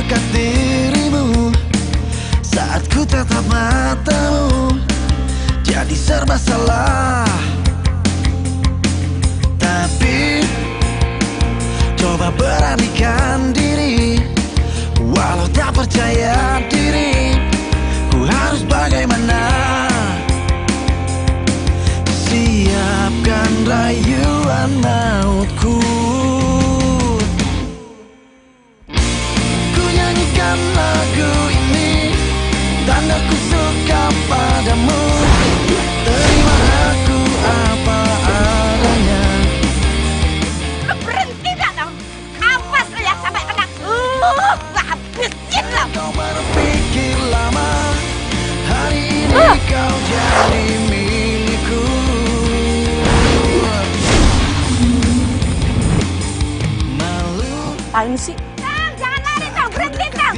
dekat dirimu, saat ku tatap matamu, jadi serba salah. Tapi coba beranikan diri, walau tak percaya diri, ku harus bagaimana? Siapkan rayuan mautku. Ku nyanyikan lagu ini, tanda ku suka padamu. Terima aku apa adanya. Lu berhenti gak dong? Awas lu ya sampai kena. Habisin lah. Kau berpikir lama, hari ini kau jadi milikku. Malu. Apaan sih? Tang, jangan lari Tang, berhenti Tang.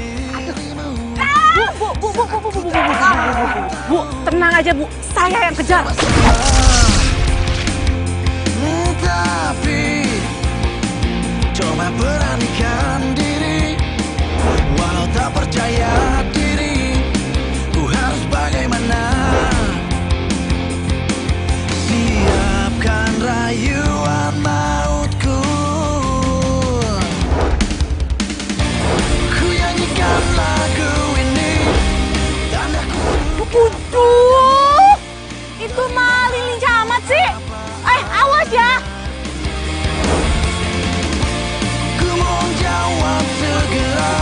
Bu, tenang aja Bu, saya yang kejar. Tapi coba beranikan diri, walau tak percaya diri, ku harus bagaimana? Siapkan rayuan mautku. Ku nyanyikan lagu ini, tandaku. Waduh, itu mah lincah amat sih. Awas ya. Ku mau jawab segera,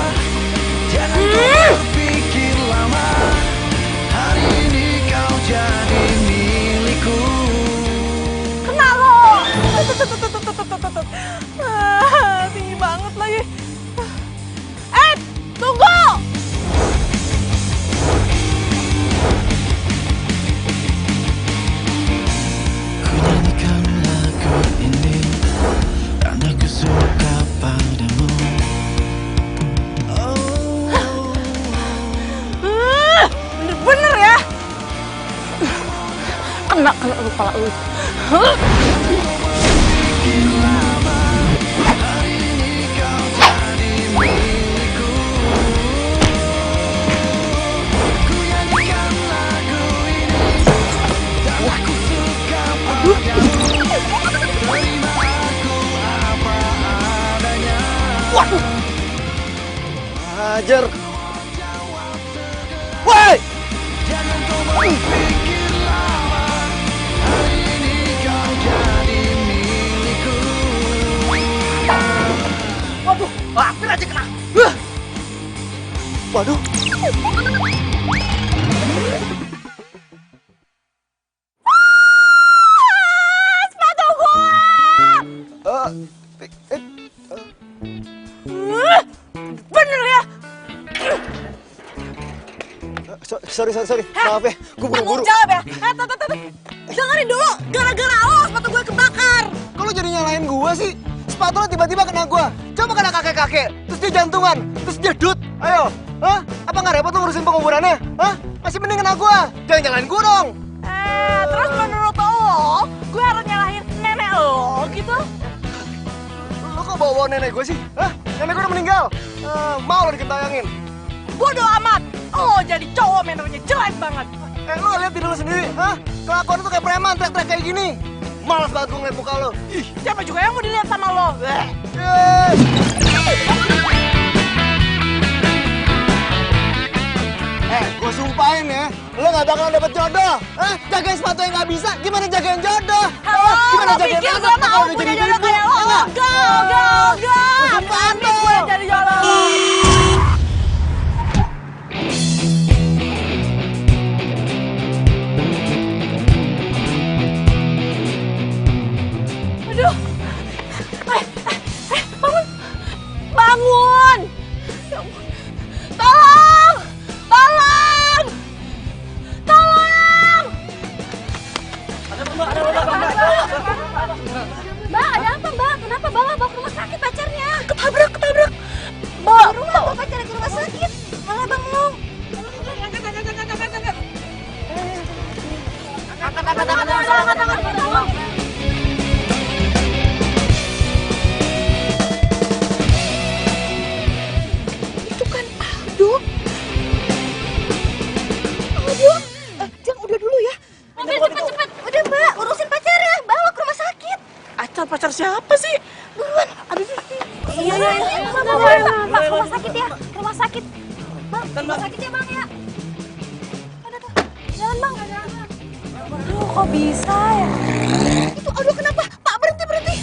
jangan kau berpikir lama, hari ini kau jadi milikku. Kena lo. Tinggi banget lagi. Tunggu. Ku nyanyikan lagu ini, karena ku suka padamu. Bener-bener ya. Kena lu pala lu. Hari ini kau jadi milikku. Ku nyanyikan lagu ini, karena ku suka padamu. Terima aku apa adanya. Waduh. Hajar. Woi! Jangan kau berpikir lama, hari ini kau jadi milikku. Waduh, hampir aja kena. Waduh. Sepatu gua. Bener ya. Sorry. Maaf ya, gue buru-buru. Tanggung jawab ya. Dengerin dulu, gara-gara lo sepatu gue kebakar. Kok lo jadi nyalain gue sih? Sepatu lo tiba-tiba kena gue. Coba kena kakek-kakek, terus dia jantungan, terus dia dut. Ayo, hah? Apa nggak repot lo ngurusin penguburannya? Hah? Masih mending kena gue. Jangan nyalain gue dong. Terus menurut lo, gue harus nyalahin nenek lo gitu? Lo kok bawa nenek gue sih? Hah? Nenek gue udah meninggal. Mau lo dikentayangin? Bodoh amat. Lo jadi cowok menernya jelek banget. Lo lihat diri lo sendiri, hah? Kelakuan tuh kayak preman, teriak-teriak kayak gini. Malas banget gue ngeliat muka lo. Ih, siapa juga yang mau dilihat sama lo? Gue sumpahin ya, lo gak bakalan dapet jodoh. Hah? Jagain sepatu yang gak bisa, gimana jagain jodoh? Gimana jagain pikir anak gue mau kalau udah punya jadi jodoh ibu? kayak lo? Enggak. Gue sumpahin Berani gue lo. jadi jodoh. Aduh. Bangun. Bangun. Ya ampun. Tolong. Mbak, ada apa Mbak? Kenapa bawa ke rumah sakit pacarnya? Ketabrak. Mbak, bawa pacarnya ke rumah sakit. Malah bengong. Angkat. Itu kan Rumah sakit ya bang ya. Aduh, jalan bang. Aduh, kok bisa ya? Itu aduh kenapa? Pak berhenti.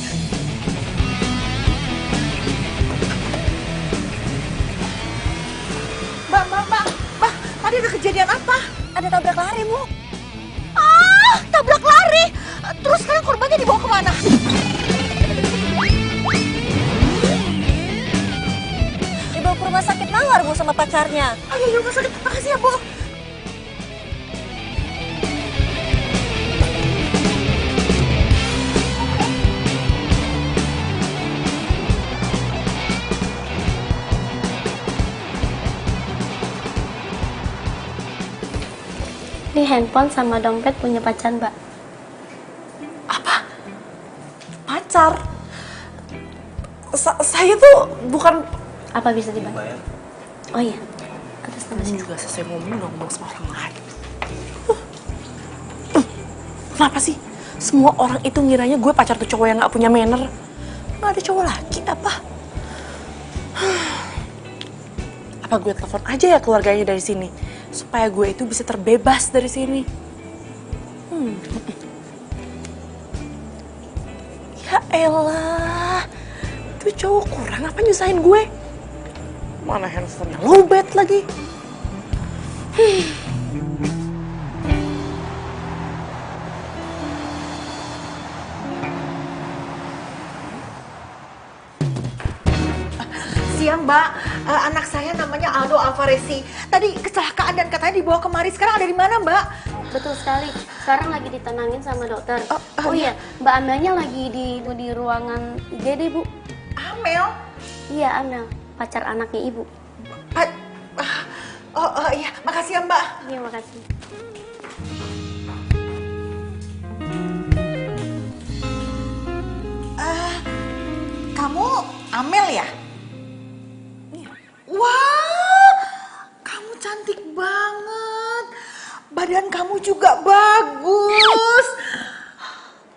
Mbak, tadi ada kejadian apa? Ada tabrak lari bu. Ah, tabrak lari. Terus sekarang korbannya dibawa kemana? Dibawa ke rumah sakit Mawar bu sama pacarnya. Oh iya, rumah sakit. Makasih ya, Bu. Ini handphone sama dompet punya pacar Mbak. Apa? Pacar? Saya tuh bukan... Apa bisa dibantu? Oh iya, atas nama Ini siapa? juga selesai ngomong sama orang lain. Kenapa sih? Semua orang itu ngiranya gue pacar tuh cowok yang gak punya manner. Gak ada cowok lagi apa? Apa gue telepon aja ya keluarganya dari sini? Supaya gue itu bisa terbebas dari sini. Ya elah. Tuh cowok kurang apa nyusahin gue? Mana handphonenya lowbat lagi. Siang Mbak, anak saya namanya Aldo Alvarezi. Tadi kecelakaan dan katanya dibawa kemari. Sekarang ada di mana Mbak? Betul sekali. Sekarang lagi ditenangin sama dokter. Oh, Iya, Mbak Amelnya lagi di ruangan IGD, Bu. Amel? Iya, Amel, pacar anaknya Ibu. Iya, makasih ya Mbak. Iya, makasih. Kamu Amel ya? Wah, kamu cantik banget. Badan kamu juga bagus.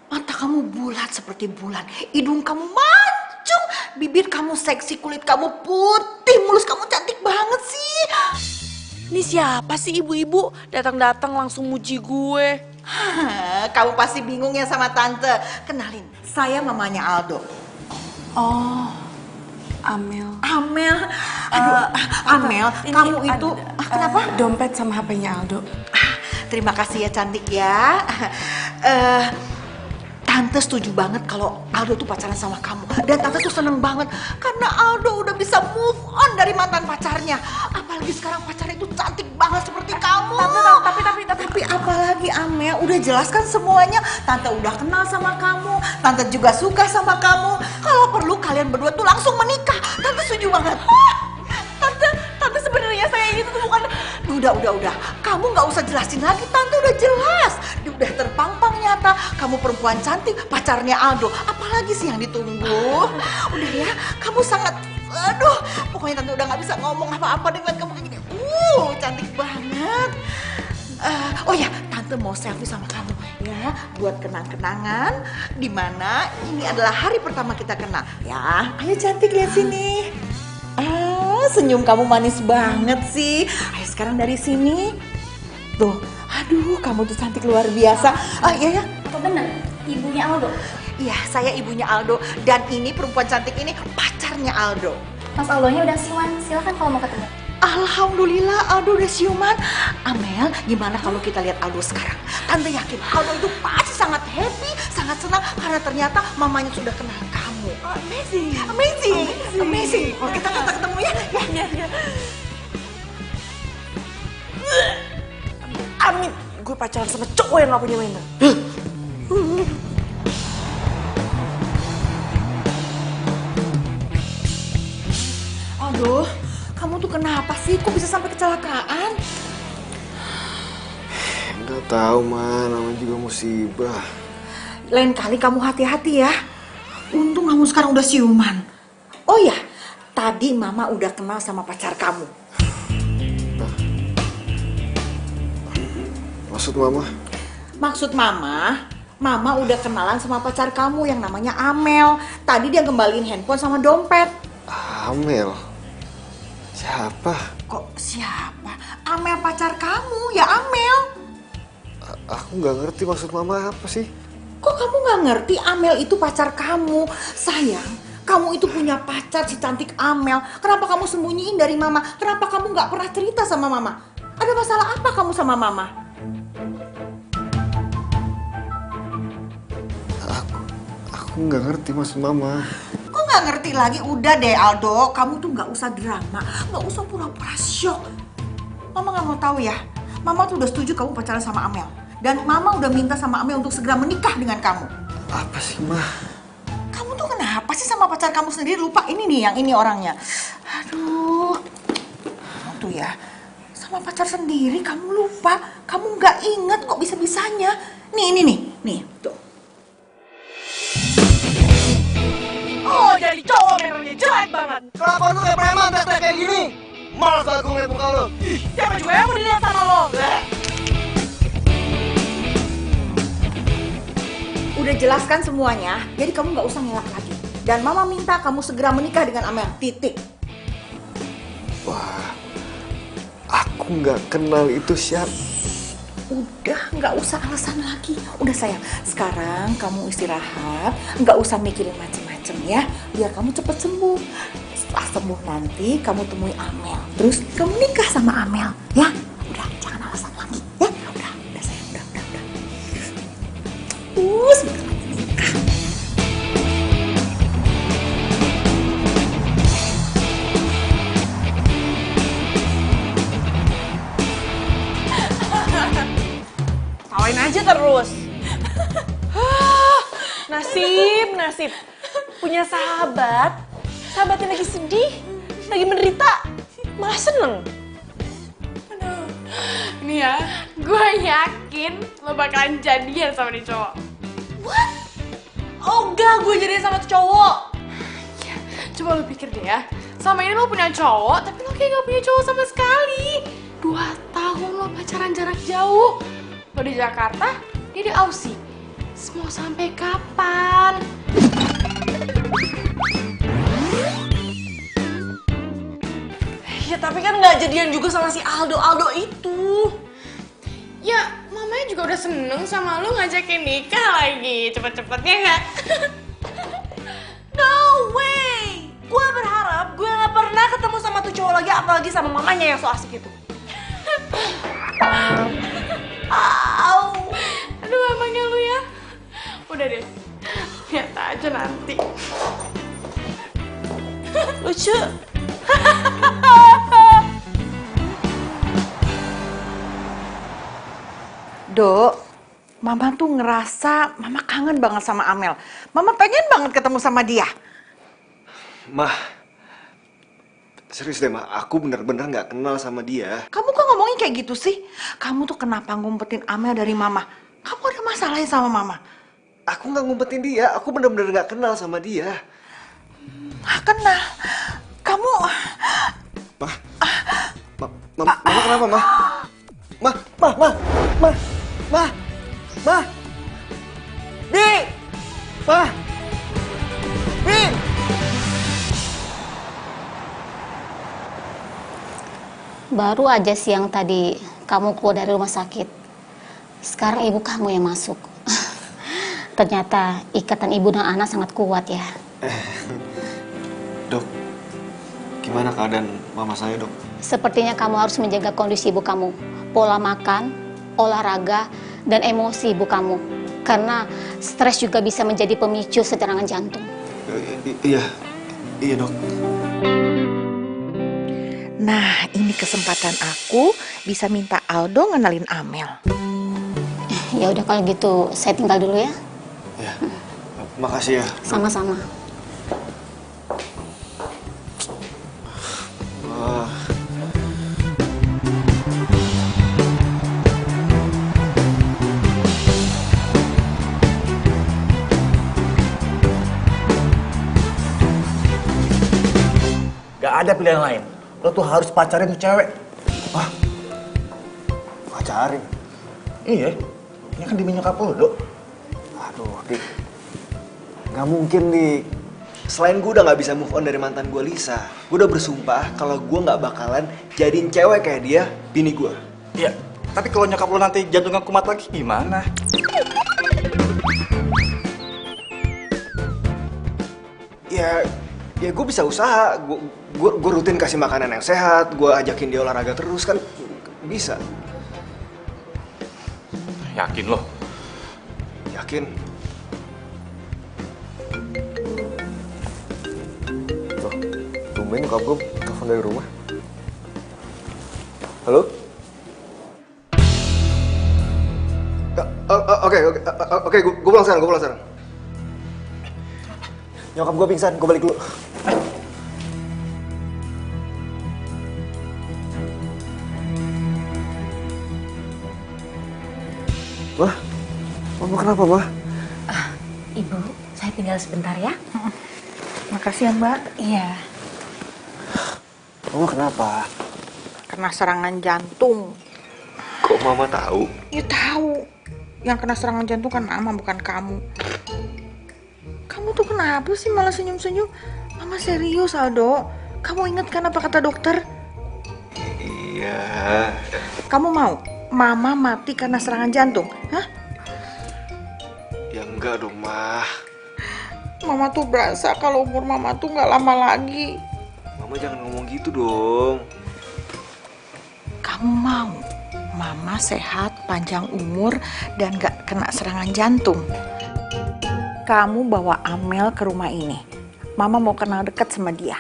Mata kamu bulat seperti bulan. Hidung kamu mancung. Bibir kamu seksi, kulit kamu putih. Mulus kamu cantik banget sih. Ini siapa sih ibu-ibu datang-datang langsung muji gue? Kamu pasti bingung ya sama tante. Kenalin, saya mamanya Aldo. Oh, Amel. Amel, aduh, Amel, Ini kamu itu kenapa? Dompet sama HP-nya Aldo. Terima kasih ya cantik ya. Tante setuju banget kalau Aldo tuh pacaran sama kamu. Dan tante tuh seneng banget karena Aldo udah bisa move on dari mantan pacarnya. Apalagi sekarang pacarnya itu cantik banget seperti kamu. Tapi apalagi Amel, udah jelaskan semuanya. Tante udah kenal sama kamu. Tante juga suka sama kamu. Kalau perlu kalian berdua tuh langsung menikah. Tante setuju banget. Tante sebenarnya saya itu tuh bukan... Udah. Kamu nggak usah jelasin lagi, Tante udah jelas. Udah terpampang nyata. Kamu perempuan cantik, pacarnya Aldo. Apalagi sih yang ditunggu? Udah ya, kamu sangat... Aduh, pokoknya Tante udah nggak bisa ngomong apa-apa dengan kamu kayak gini. Cantik banget. Oh ya, Tante mau selfie sama kamu ya, buat kenang-kenangan. Dimana ini adalah hari pertama kita kenal. Ya, ayo cantik lihat sini. Senyum kamu manis banget sih. Ayo sekarang dari sini. Tuh, aduh kamu tuh cantik luar biasa. Iya ya. Apa benar? Ibunya Aldo? Iya, saya ibunya Aldo. Dan ini perempuan cantik ini pacarnya Aldo. Mas Aldonya udah siuman, silakan kalau mau ketemu. Alhamdulillah Aldo udah siuman. Amel, gimana kalau kita lihat Aldo sekarang? Tante yakin Aldo itu pasti sangat happy, sangat senang karena ternyata mamanya sudah kenal kamu. Amazing. Oh, kita ketemu ya. Ya. Amin, gue pacaran sama cowok yang gak punya manner. Aduh, kamu tuh kenapa sih? Kok bisa sampai kecelakaan? Nggak tahu, Man. Namanya juga musibah. Lain kali kamu hati-hati ya. Untung kamu sekarang udah siuman. Oh ya, tadi Mama udah kenal sama pacar kamu. Maksud Mama? Maksud Mama udah kenalan sama pacar kamu yang namanya Amel. Tadi dia kembaliin handphone sama dompet. Amel. Siapa? Kok siapa? Amel pacar kamu, ya Amel. Aku nggak ngerti maksud mama apa sih. Kok kamu nggak ngerti Amel itu pacar kamu? Sayang, kamu itu punya pacar si cantik Amel. Kenapa kamu sembunyiin dari mama? Kenapa kamu nggak pernah cerita sama mama? Ada masalah apa kamu sama mama? Aku nggak ngerti maksud mama. Kok nggak ngerti lagi? Udah deh Aldo, kamu tuh nggak usah drama, nggak usah pura-pura syok. Mama nggak mau tahu ya. Mama tuh udah setuju kamu pacaran sama Amel. Dan Mama udah minta sama Amel untuk segera menikah dengan kamu. Apa sih, Ma? Kamu tuh kenapa sih sama pacar kamu sendiri lupa ini nih, yang ini orangnya. Aduh, kamu tuh ya, sama pacar sendiri kamu lupa. Kamu nggak inget kok bisa-bisanya. Nih, nih, tuh. Oh, jadi cowok memangnya jelek banget. Kenapa lu kayak preman tek-tek kayak gini? Males banget gue ngeliat muka lu. Siapa juga yang mau dilihat sama lo? Udah jelaskan semuanya, jadi kamu nggak usah ngelak lagi. Dan Mama minta kamu segera menikah dengan Amel, titik. Wah, aku nggak kenal itu siapa. Udah, nggak usah alasan lagi. Udah sayang, sekarang kamu istirahat, nggak usah mikirin macem-macem ya. Biar kamu cepet sembuh. Setelah sembuh nanti kamu temui Amel. Terus kamu nikah sama Amel, ya. Udah, jangan alasan lagi, ya. Udah sayang, udah. Sebentar lagi nikah. Tawain aja terus. Nasib. Punya sahabatnya lagi sedih, lagi menderita, malah seneng. Nih ya, gue yakin lo bakalan jadian sama nih cowok. What? Oh enggak, gue jadian sama tuh cowok. Ya, coba lo pikir deh ya, sama ini lo punya cowok, tapi lo kayak gak punya cowok sama sekali. 2 tahun lo pacaran jarak jauh. Lo di Jakarta, dia di Aussie. Mau sampai kapan? Ya tapi kan nggak jadian juga sama si Aldo itu. Ya, mamanya juga udah seneng sama lo ngajakin nikah lagi. Cepet-cepetnya nggak? No way. Gue berharap gue nggak pernah ketemu sama tuh cowok lagi, apalagi sama mamanya yang so asik itu. Au. Aduh, emangnya lu ya? Udah deh, lihat aja nanti. Lucu. Dok, Mama tuh ngerasa Mama kangen banget sama Amel. Mama pengen banget ketemu sama dia. Mah, serius deh, Mah. Aku bener-bener nggak kenal sama dia. Kamu kok ngomongin kayak gitu sih? Kamu tuh kenapa ngumpetin Amel dari Mama? Kamu ada masalah ya sama Mama? Aku nggak ngumpetin dia. Aku bener-bener nggak kenal sama dia. Kenal. Kamu... Mah, Mama kenapa, Mah? Mah, Bi! Mah! Bi! Baru aja siang tadi kamu keluar dari rumah sakit. Sekarang ibu kamu yang masuk. Ternyata ikatan ibu dan anak sangat kuat ya. Dok, gimana keadaan mama saya, Dok? Sepertinya kamu harus menjaga kondisi ibu kamu. Pola makan, olahraga, dan emosi ibu kamu. Karena stres juga bisa menjadi pemicu serangan jantung. Iya, Dok. Nah, ini kesempatan aku bisa minta Aldo ngenalin Amel. Ya udah kalau gitu saya tinggal dulu ya. Ya, makasih ya. Sama-sama. Gak ada pilihan lain. Lo tuh harus pacarin tuh cewek. Wah, pacarin? Iya, ini kan demi nyokap lo, Dok. Aduh, Dik. Gak mungkin, Dik. Selain gue udah gak bisa move on dari mantan gue Lisa, gue udah bersumpah kalau gue gak bakalan jadiin cewek kayak dia bini gue. Iya, tapi kalau nyokap lo nanti jantungnya kumat lagi gimana? Ya gue bisa usaha, gue rutin kasih makanan yang sehat, gue ajakin dia olahraga terus kan bisa. Yakin lo? Yakin? Loh, tumben nyokap gue telepon dari rumah. Halo? Oke, gue pulang sekarang, Nyokap gue pingsan, gue balik dulu. Wah, Mama kenapa, Ma? Ibu, saya tinggal sebentar ya. Makasih ya, Mbak. Iya. Mama kenapa? Kena serangan jantung. Kok Mama tahu? Ya tahu. Yang kena serangan jantung kan Mama, bukan kamu. Kamu tuh kenapa sih malah senyum-senyum? Mama serius, Aldo. Kamu ingat kan apa kata dokter? Iya. Kamu mau Mama mati karena serangan jantung? Hah? Ya enggak dong, Ma. Mama tuh berasa kalau umur Mama tuh nggak lama lagi. Mama jangan ngomong gitu dong. Kamu mau Mama sehat, panjang umur, dan gak kena serangan jantung? Kamu bawa Amel ke rumah ini. Mama mau kenal dekat sama dia.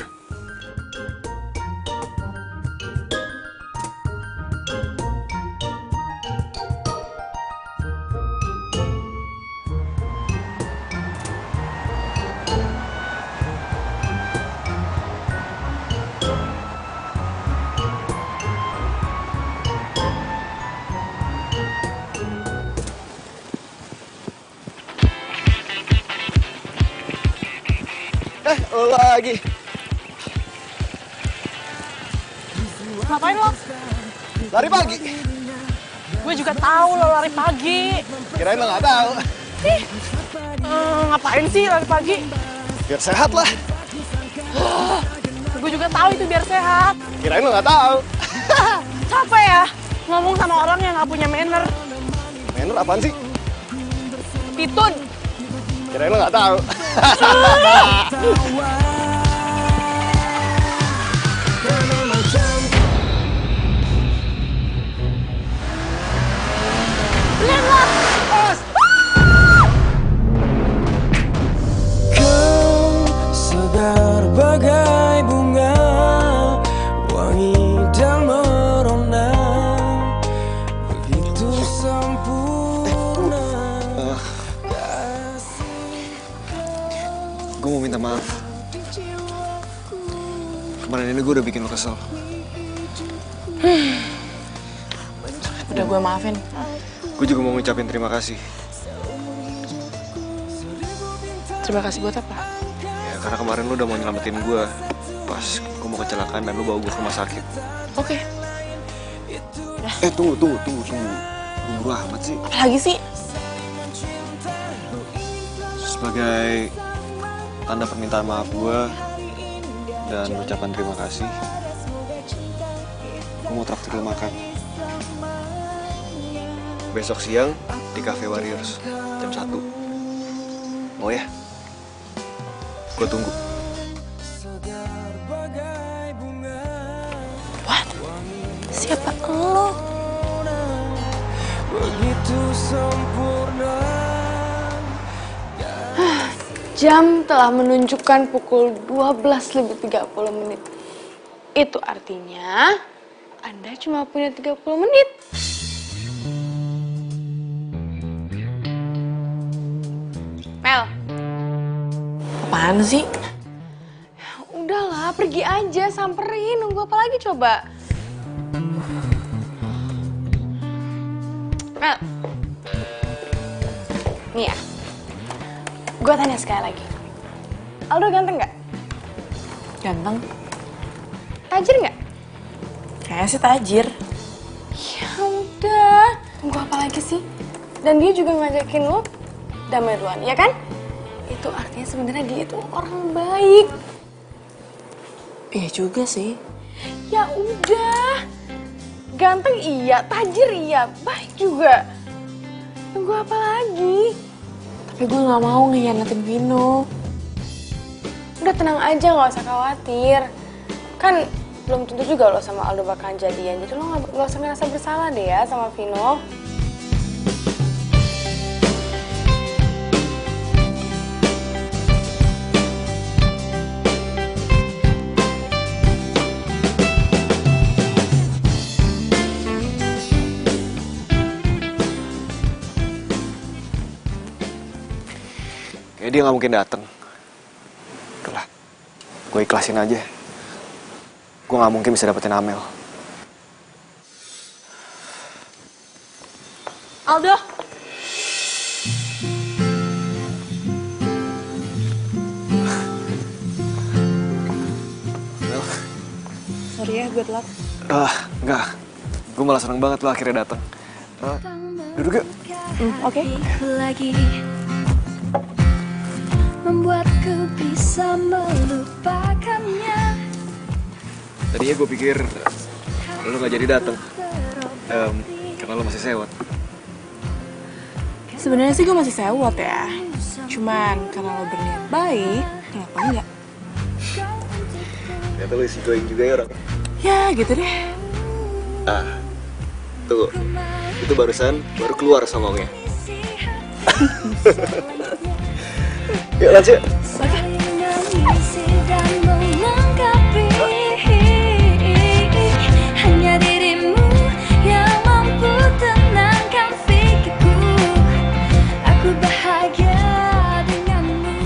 Lo lagi. Ngapain lo? Lari pagi. Gue juga tahu lo lari pagi. Kirain lo nggak tahu. Ngapain sih lari pagi? Biar sehat lah. Gue juga tahu itu biar sehat. Kirain lo nggak tahu. Capek ya ngomong sama orang yang nggak punya manner. Manner apaan sih? Pitun. Kirain lo nggak tahu. Kau segar bagai bunga, wangi dan merona, begitu sempurna. Gue mau minta maaf. Kemarin ini gue udah bikin lo kesel. Udah gue maafin. Gue juga mau ngucapin terima kasih. Terima kasih buat apa? Ya karena kemarin lo udah mau nyelamatin gue pas gue mau kecelakaan dan lo bawa gue ke rumah sakit. Oke. Tunggu. Buru amat sih. Apa lagi sih? Sebagai tanda permintaan maaf gue dan ucapan terima kasih, gue mau traktir lo makan. Besok siang di Cafe Warriors jam 1. Mau ya? Gue tunggu. What? Siapa lo? Begitu sempurna. Jam telah menunjukkan pukul 12:30. Itu artinya Anda cuma punya 30 menit. Mel. Apaan sih? Udahlah, pergi aja, samperin. Nunggu apa lagi coba? Mel. Nih ya. Gue tanya sekali lagi. Aldo ganteng nggak? Ganteng. Tajir nggak? Kayaknya sih tajir. Ya udah. Tunggu apa lagi sih? Dan dia juga ngajakin lo damai duluan, ya kan? Itu itu artinya sebenarnya dia itu orang baik. Iya juga sih. Ya udah, ganteng iya, tajir iya, baik juga. Tunggu apa lagi? Tapi gue gak mau ngehianatin Vino. Udah tenang aja, gak usah khawatir. Kan belum tentu juga lo sama Aldo bakalan jadian, jadi lo gak usah ngerasa bersalah deh ya sama Vino. Kayak dia nggak mungkin datang. Udahlah, gue ikhlasin aja. Gue nggak mungkin bisa dapetin Amel. Aldo! Amel? Sorry ya, good luck. Enggak. Gue malah seneng banget lo akhirnya datang. Duduk yuk. Oke. lagi membuatku bisa melupakannya. Tadinya gue pikir lo nggak jadi datang. Karena lo masih sewot. Sebenarnya sih gue masih sewot ya. Cuman karena lo berniat baik, kenapa enggak? Ternyata lo isi going juga ya orang. Ya gitu deh. Tuh. Itu barusan baru keluar songongnya. Yuk lanjut. Hanya dirimu yang mampu tenangkan pikirku. Aku bahagia denganmu.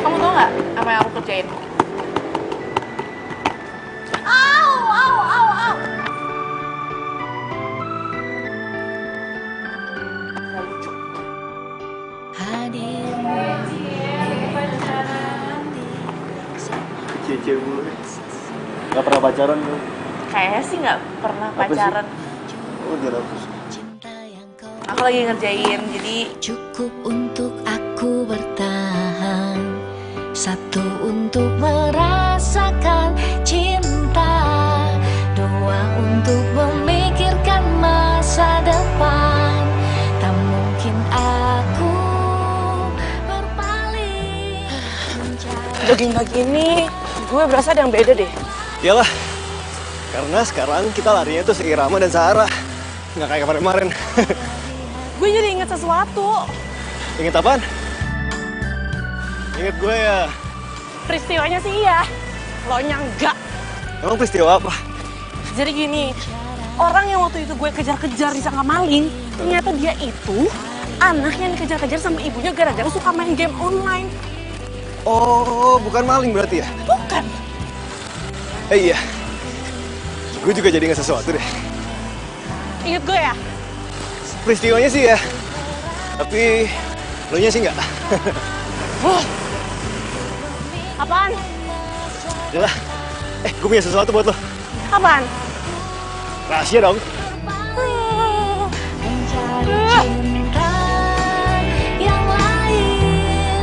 Kamu tau gak apa yang aku kerjain? Cie mulu. Gak pernah pacaran lo? Kayaknya sih gak pernah pacaran. Oh dia hapus. Aku lagi ngerjain, jadi Cukup untuk aku bertahan, satu untuk merasakan cinta, dua untuk memikirkan masa depan. Tak mungkin aku berpaling. Jogging pagi ini, gue berasa ada yang beda deh. Iyalah. Karena sekarang kita larinya tuh seirama dan searah. Nggak kayak kemarin-kemarin. Gue jadi inget sesuatu. Ingat apaan? Ingat gue ya. Peristiwanya sih iya, lo nya enggak. Emang peristiwa apa? Jadi gini, orang yang waktu itu gue kejar-kejar disangka maling, ternyata dia itu anak yang dikejar-kejar sama ibunya gara-gara suka main game online. Oh, bukan maling berarti ya? Bukan. Iya. Gue juga jadi ingat sesuatu deh. Ingat gue ya? Peristiwanya sih ya. Tapi lo nya sih nggak. Apaan? Udah lah. Gue punya sesuatu buat lo. Apaan? Rahasia dong. Mencari cinta yang lain,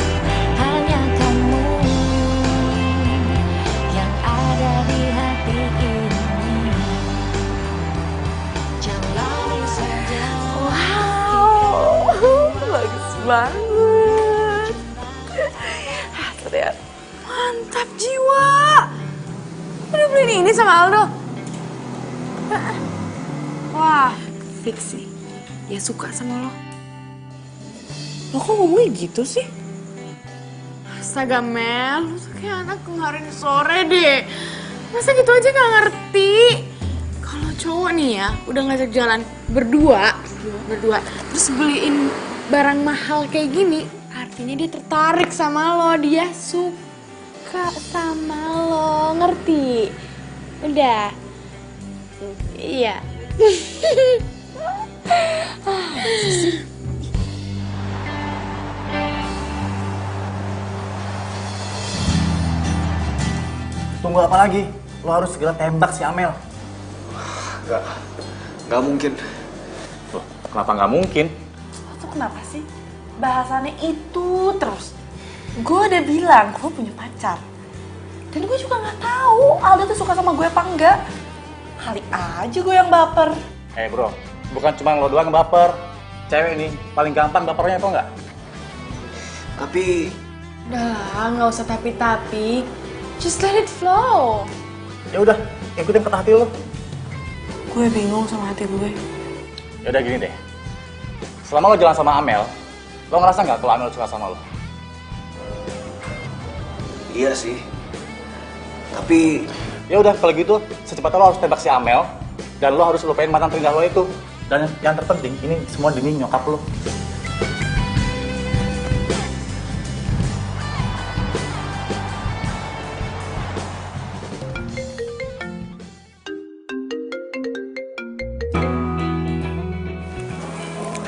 hanya kamu yang ada di hati ini. Jalani saja. Wow, bagus banget. Terlihat mantap jiwa. Udah beli ini sama Aldo? Wah, fix sih. Dia suka sama lo. Lo kok ngomongnya gitu sih? astaga Mel, lu tuh kayak anak kemarin sore deh. Masa gitu aja gak ngerti? Kalau cowok nih ya, udah ngajak jalan berdua, terus beliin barang mahal kayak gini, artinya dia tertarik sama lo, dia suka sama lo, ngerti? Udah. Iya. Tunggu apa lagi? lo harus segera tembak si Amel. Nggak mungkin. Loh, kenapa nggak mungkin? Lo tuh kenapa sih? Bahasannya itu terus. Gue udah bilang, gue punya pacar. Dan gue juga nggak tahu Aldo tuh suka sama gue apa enggak. Kali aja gue yang baper. Bro, bukan cuma lo doang yang baper. Cewek ini paling gampang bapernya, tau nggak? Tapi Udah lah, nggak usah tapi-tapi. Just let it flow. Ya udah, ikutin kata hati lo. Gue bingung sama hati gue. Ya udah gini deh. Selama lo jalan sama Amel, lo ngerasa nggak kalau Amel suka sama lo? iya sih. Tapi Ya udah, kalau gitu secepatnya lo harus tembak si Amel dan lo harus lupain mantan terindah lo itu. Dan yang terpenting, ini semua demi nyokap lo.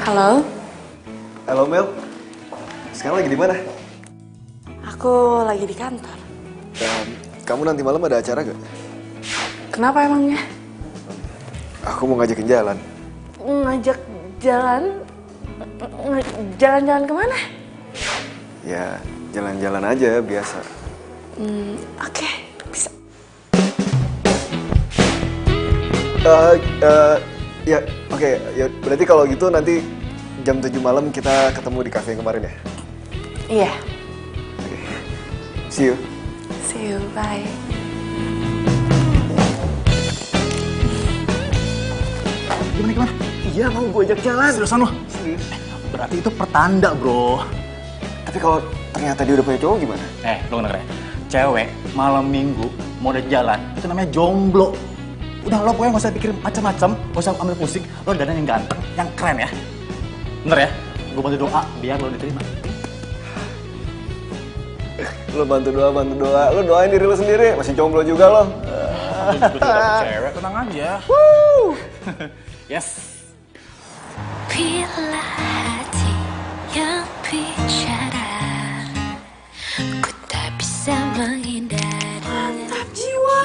Halo, halo Mel. Sekarang lagi di mana? aku lagi di kantor. Kamu nanti malam ada acara gak? Kenapa emangnya? Aku mau ngajakin jalan. Ngajak jalan? Jalan-jalan kemana? Ya, jalan-jalan aja biasa. Oke, bisa. Ya, oke. Ya, berarti kalau gitu nanti jam 7 malam kita ketemu di cafe yang kemarin ya? Iya, See you. see you, bye. Gimana? Iya, mau gue ajak jalan. Seriusan lo? Berarti itu pertanda, bro. Tapi kalau ternyata dia udah punya cowok gimana? Lo denger ya? Cewek malam minggu mau udah jalan, itu namanya jomblo. Udah, lo pokoknya gak usah pikir macam-macam, gak usah ambil pusing. Lo dandan yang ganteng, yang keren ya. Bener ya? Gue bantu doa biar lo diterima. Lo bantu doa. Lo doain diri lo sendiri. Masih jomblo juga lo. Gue juga dapet cewek, tenang aja. Yes. Bila hati yang bicara, ku tak bisa menghindari. Mantap jiwa.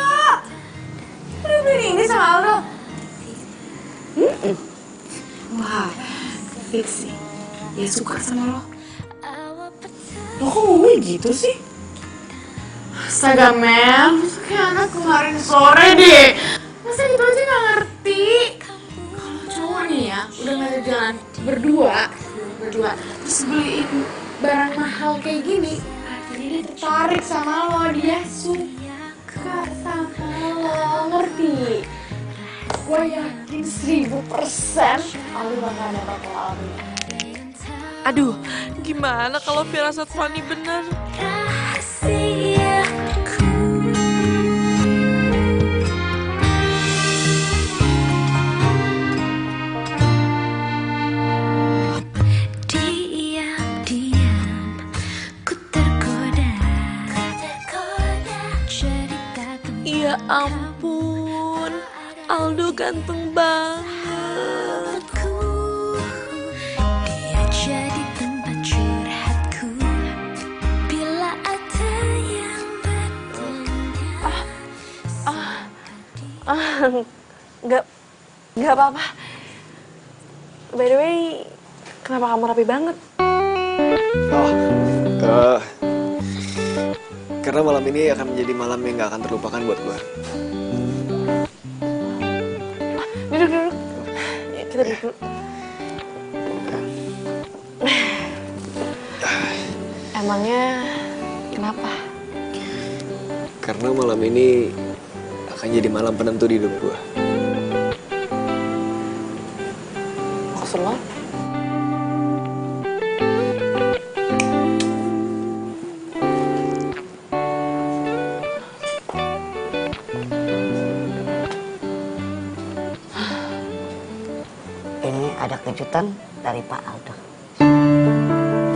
Udah beli ini sama Aldo? Wah, fix sih. Dia suka sama lo. Lo kok ngomong gitu sih? Astaga, Mel. Kayak anak kemarin sore deh. Masa gitu aja gak ngerti? Kalau cowok nih ya, udah ngajak jalan berdua, terus beliin barang mahal kayak gini, artinya dia tertarik sama lo, dia suka sama lo, ngerti? Gue yakin 1000% Aldo bakal dapat pengalaman. Aduh, gimana kalau firasat Fanny bener? Rahasiaku, diam-diam ku tergoda cerita tentang Ya ampun, Aldo ganteng banget. aku. Dia jadi tempat curhatku bila ada yang bertanya. Nggak apa-apa. By the way, kenapa kamu rapi banget? Karena malam ini akan menjadi malam yang gak akan terlupakan buat gue. Duduk. Ya, kita duduk dulu. Emangnya kenapa? Karena malam ini akan jadi malam penentu di hidup gue. Maksud lo? Ini ada kejutan dari Pak Aldo.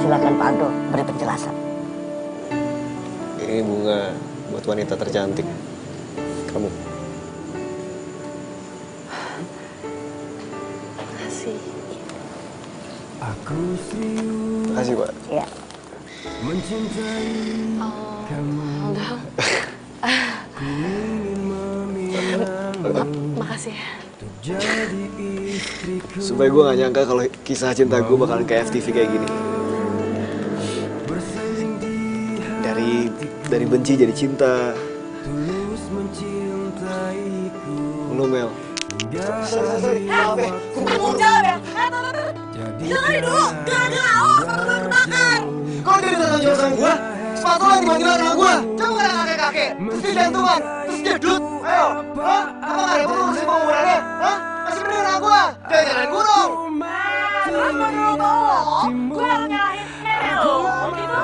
Silakan Pak Aldo beri penjelasan. Ini bunga buat wanita tercantik. Kamu. Makasih. Makasih, Pak. Ya. Aldo. Makasih. Supaya gue gak nyangka kalau kisah cinta gue bakalan kayak FTV kayak gini. Dari benci jadi cinta. Lu Mel. Sorry. Dengerin dulu, gara-gara sepatu gue kebakar. Kok dia minta tanggung jawab sama gue? Sepatu lo yang dibanting sama gue. Coba kena kakek-kakek, terus dia jantungan, terus dia dut. Ayo, hah? Apa gak repot lo ngurusin penguburannya? Hah? Masih mending kena gue. Jangan nyalain gue dong. Terus menurut lo, gue yang nyalahin nenek lo, gitu?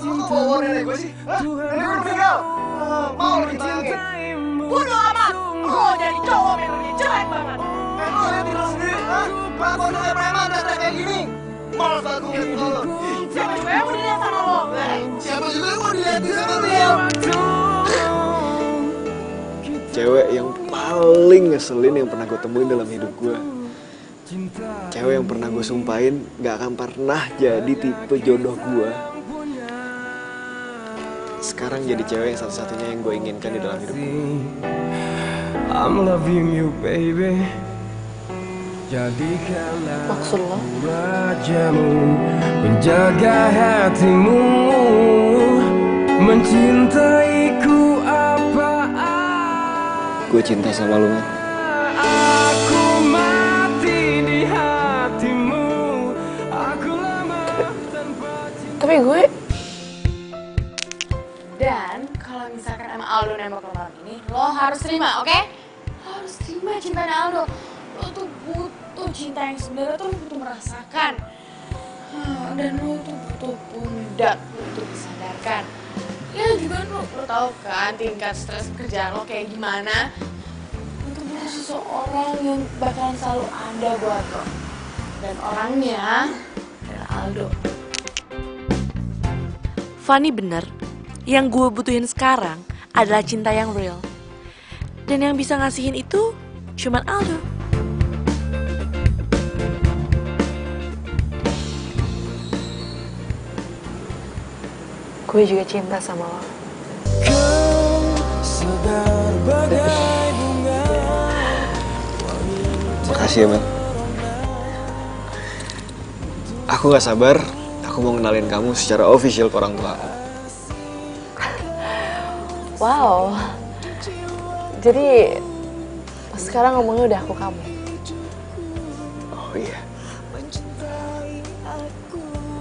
Lo kok bawa nenek gue sih? Hah? Nenek gue udah meninggal. Mau lo ditangkapin? Bodoh amat, lo jadi cowok menurutnya jelek banget. Lo liat diri lo sendiri, hah? Kelakuan lo kayak preman dasar kayak gini. Malas banget gue ngeliat lo. Siapa juga yang mau dilihat sama lo? Siapa juga yang mau diliatin sama Mel? Cewek yang paling ngeselin yang pernah gue temuin dalam hidup gue. Cewek yang pernah gue sumpahin gak akan pernah jadi tipe jodoh gue. Sekarang jadi cewek yang satu-satunya yang gue inginkan di dalam hidup gue. I'm loving you baby. Jadikanlah Maksud lo? rajamu, menjaga hatimu, mencintaiku apa Gue cinta sama lu, Mel. aku mati di hatimu, aku lama tanpa cinta. Tapi gue... Dan kalau misalkan emang Aldo nembak lo malam ini, lo harus terima, oke? Lo harus terima cintanya Aldo. Lo tuh butuh cinta yang sebenarnya tuh lo butuh merasakan. Dan lo tuh butuh pundak untuk disadarkan. Ya juga lo tau kan tingkat stres pekerjaan lo kayak gimana. Lo tuh butuh seseorang yang bakalan selalu ada buat lo. Dan orangnya adalah Aldo. Fanny bener, yang gue butuhin sekarang adalah cinta yang real. Dan yang bisa ngasihin itu cuman Aldo. Gue juga cinta sama lo. Kau segar bagai bunga. Makasih ya, Mel. Aku gak sabar, aku mau kenalin kamu secara official ke orang tua aku. Wow. Jadi sekarang ngomongnya udah aku kamu. Oh iya.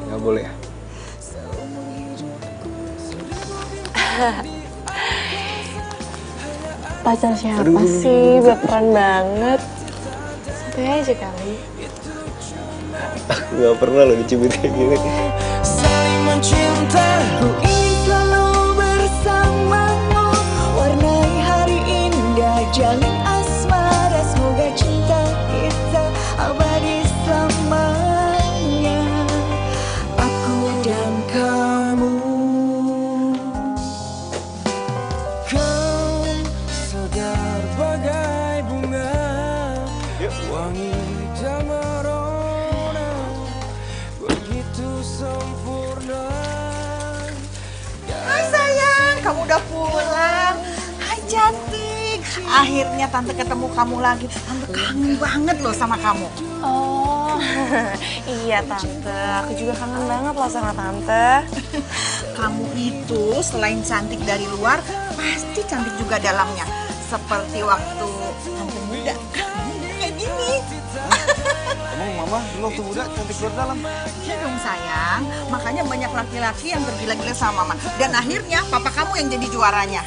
Gak boleh ya? Pacar siapa sih? Baperan banget. Santai aja kali. Aku gak pernah loh dicubit kayak gini. Saling mencinta. Ku ingin selalu bersamamu, warnai hari indah, jalin asmara, semoga cinta kita abadi selamanya. Aku dan kamu. Kau segar bagai bunga, wangi dan merona, begitu sempurna. Hai sayang, kamu udah pulang. Hai cantik. Akhirnya tante ketemu kamu lagi. Tante kangen banget loh sama kamu. Oh, iya tante. Aku juga kangen banget loh sama tante. Kamu itu selain cantik dari luar, pasti cantik juga dalamnya. Seperti waktu tante muda. Kayak gini. Emang mama dulu waktu muda cantik luar dalam? Iya dong sayang. Makanya banyak laki-laki yang tergila-gila sama mama. Dan akhirnya papa kamu yang jadi juaranya.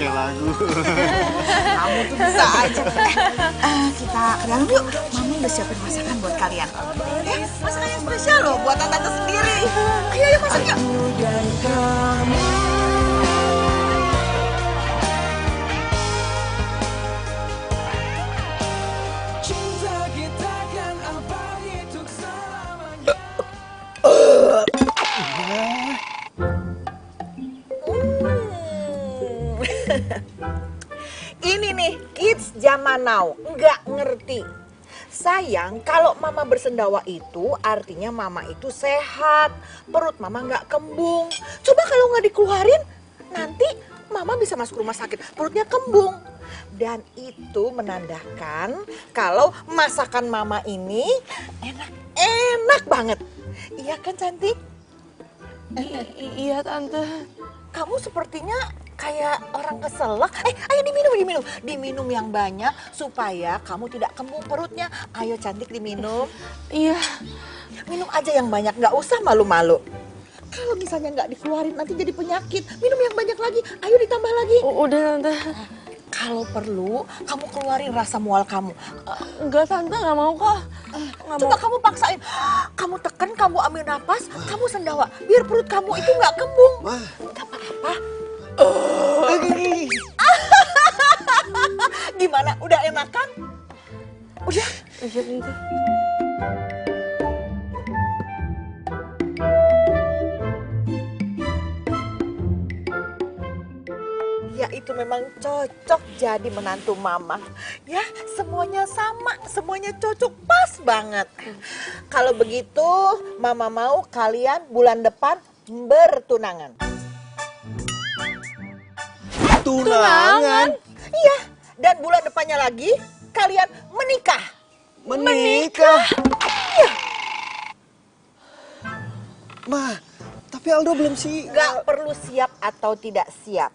Kayak lagu. Kamu tuh bisa aja. Kita ke dalam yuk. Mama udah siapin masakan buat kalian. Masakan yang spesial loh buat tante sendiri. Ayo yuk masak yuk. Dan kamu. Cinta kita kan abadi untuk selamanya. Ini nih, kids zaman now, nggak ngerti. Sayang, kalau mama bersendawa itu artinya mama itu sehat, perut mama nggak kembung. Coba kalau nggak dikeluarin, nanti mama bisa masuk rumah sakit, perutnya kembung. Dan itu menandakan kalau masakan mama ini enak banget. Iya kan cantik? Iya tante. Kamu sepertinya kayak orang keselak. Ayo diminum. Diminum yang banyak supaya kamu tidak kembung perutnya. Ayo cantik diminum. Iya. Minum aja yang banyak, nggak usah malu-malu. Kalau misalnya nggak dikeluarin nanti jadi penyakit. Minum yang banyak lagi. Ayo ditambah lagi. Udah tante. Kalau perlu, kamu keluarin rasa mual kamu. Enggak tante, nggak mau kok. Coba kamu paksain. Kamu tekan, kamu ambil napas, kamu sendawa. Biar perut kamu itu nggak kembung. Nggak apa-apa. Gimana? Udah enakan? Udah? Iya tante. Ya itu memang cocok jadi menantu mama. Ya semuanya sama, semuanya cocok, pas banget. Kalau begitu mama mau kalian bulan depan bertunangan. Tunangan? Iya, dan bulan depannya lagi kalian menikah. Menikah? Iya. Ma, tapi Aldo belum sih. Gak perlu siap atau tidak siap.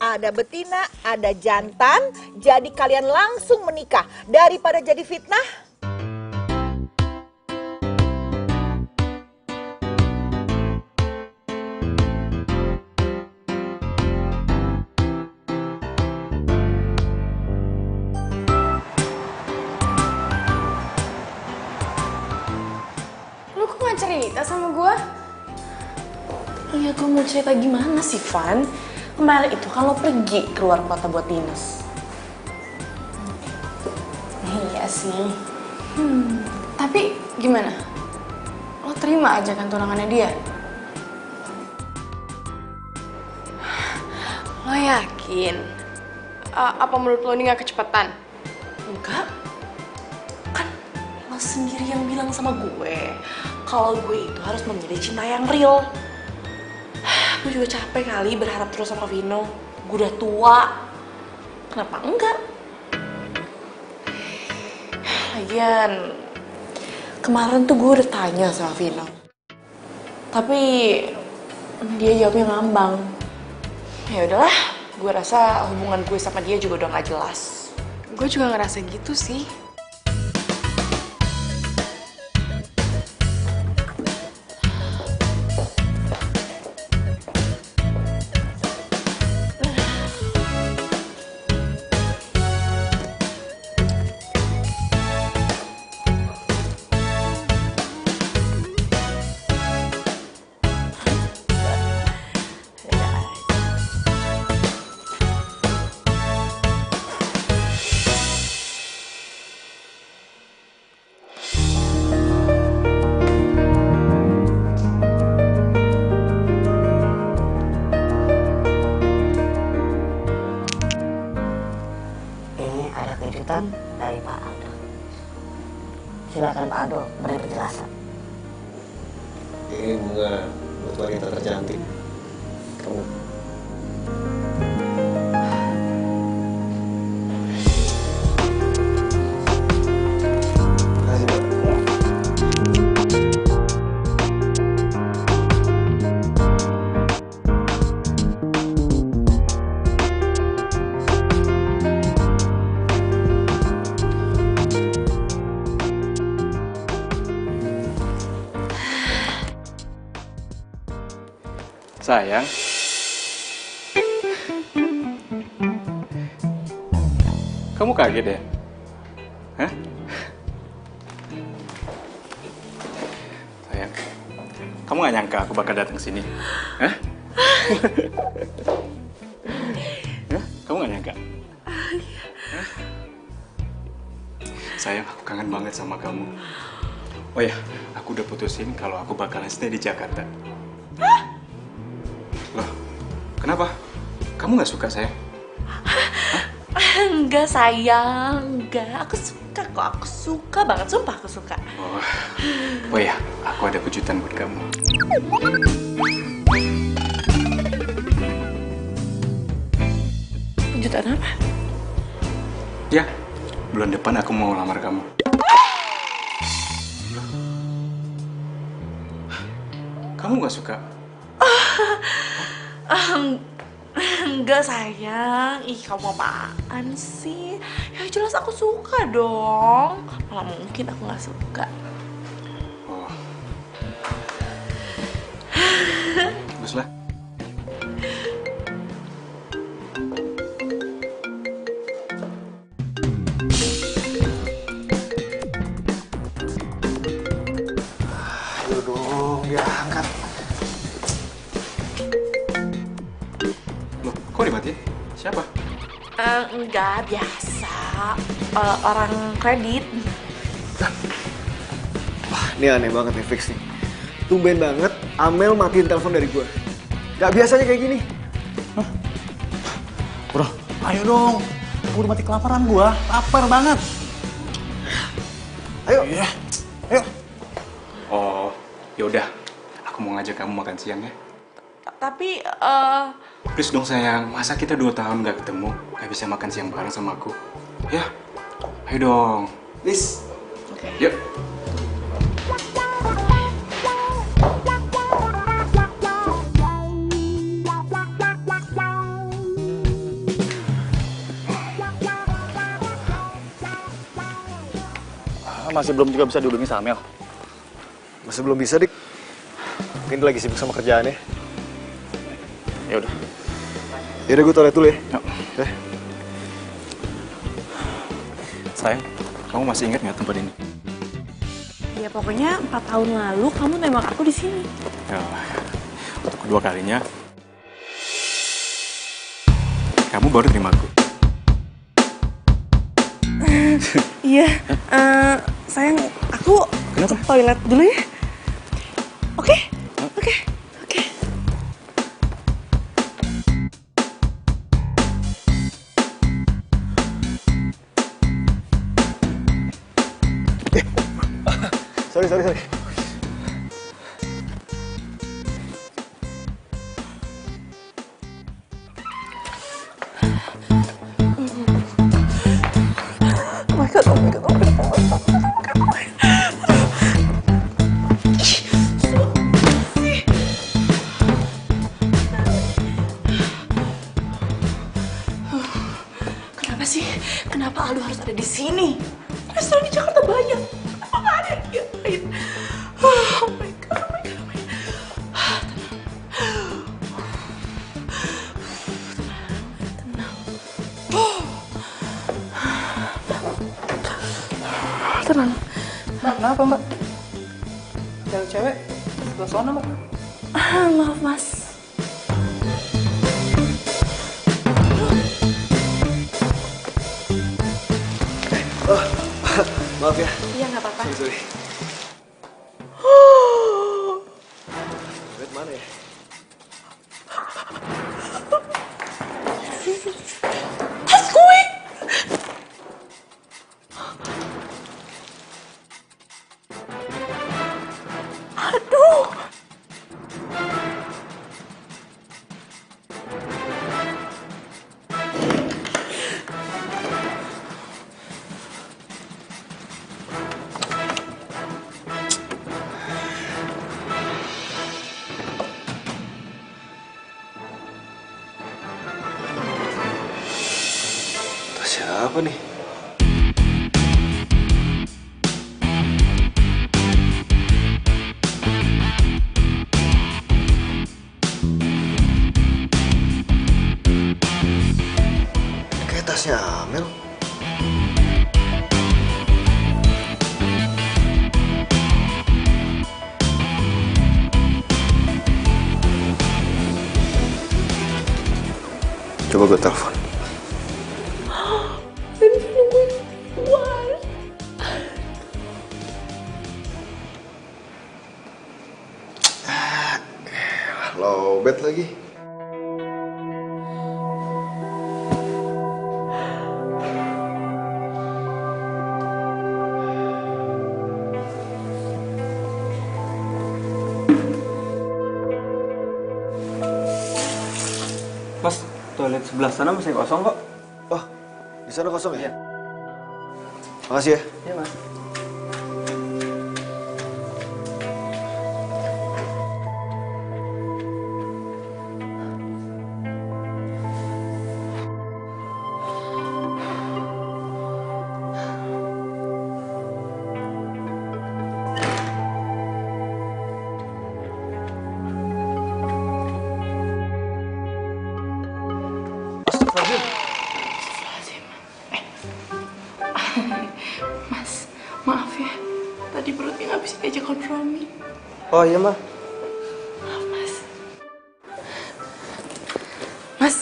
Ada betina, ada jantan, jadi kalian langsung menikah. Daripada jadi fitnah. Lu kok gak cerita sama gue? Iya, gue mau cerita gimana sih, Van? Kemarin itu kan lo pergi keluar kota buat dinas. Iya sih. Tapi gimana? Lo terima aja kan tunangannya dia? Lo yakin? Apa menurut lo ini gak kecepatan? Enggak. Kan lo sendiri yang bilang sama gue kalau gue itu harus memilih cinta yang real. Gue juga capek kali berharap terus sama Vino. Gue udah tua. Kenapa enggak? Lagian kemarin tuh gue udah tanya sama Vino. Tapi dia jawabnya ngambang. Ya udahlah, gue rasa hubungan gue sama dia juga udah gak jelas. Gue juga ngerasa gitu sih. Dari Pak Aldo. Silakan Pak Aldo beri penjelasan. Ini bunga buat wanita tercantik. Kamu. Makasih, Pak. Sayang, kamu kaget ya? Hah? Sayang, kamu gak nyangka aku bakal datang sini? Hah? Hah? Kamu gak nyangka? Hah? Sayang, aku kangen banget sama kamu. Oh ya, aku udah putusin kalau aku bakalan stay di Jakarta. Loh, kenapa? Kamu nggak suka, sayang? Enggak, sayang. Enggak, aku suka kok. Aku suka banget, sumpah aku suka. Oh ya, aku ada kejutan buat kamu. Kejutan apa? Ya, bulan depan aku mau lamar kamu. Kamu gak suka? Enggak sayang, ih kamu apaan sih? Ya jelas aku suka dong. Malah mungkin aku nggak suka. Oh. Baguslah. Ayo dong, diangkat. Loh, kok dimatiin? Siapa? Enggak, biasa. Orang kredit. Wah, ini aneh banget nih, fix nih. Tumben banget Amel matiin telepon dari gua. Gak biasanya kayak gini. Bro, ayo dong. Aku udah mati kelaparan gua. Lapar banget. Ayo. Iya. Ayo. Oh, yaudah. Aku mau ngajak kamu makan siang ya. Tapi, Please dong sayang, masa kita 2 tahun gak ketemu, gak bisa makan siang bareng sama aku? Ya, ayo dong. Please. Yuk. Masih belum juga bisa dihubungi sama Mel. Masih belum bisa, Dik. Mungkin dia lagi sibuk sama kerjaannya. Ya udah. Yaudah, gue toilet dulu ya. Yuk. Sayang, kamu masih ingat nggak tempat ini? ya pokoknya 4 tahun lalu kamu nembak aku di sini. Ya, untuk kedua kalinya, kamu baru terima aku. Iya, sayang, aku ke toilet dulu ya. Oke? Oke. Sorry. Oh my god. Kenapa sih? Kenapa Aldo harus ada di sini? Restoran di Jakarta banyak. Kenapa nggak ada dia? Oh my god. Tenang. Mbak, kenapa mbak? Cewek-cewek sebelah sana mbak. Maaf mas. Maaf ya. Iya nggak apa-apa. Sorry. Bed mana ya? Tas gue. Aduh. Tas siapa nih? Kayak tasnya Amel. Coba gue telepon. Lowbat lagi. Mas, toilet sebelah sana masih kosong kok. Oh, di sana kosong ya? Makasih ya. Iya, Mas. Mas, maaf ya. Tadi perutnya nggak bisa diajak kompromi. Oh iya, Ma. Maaf, Mas. Mas,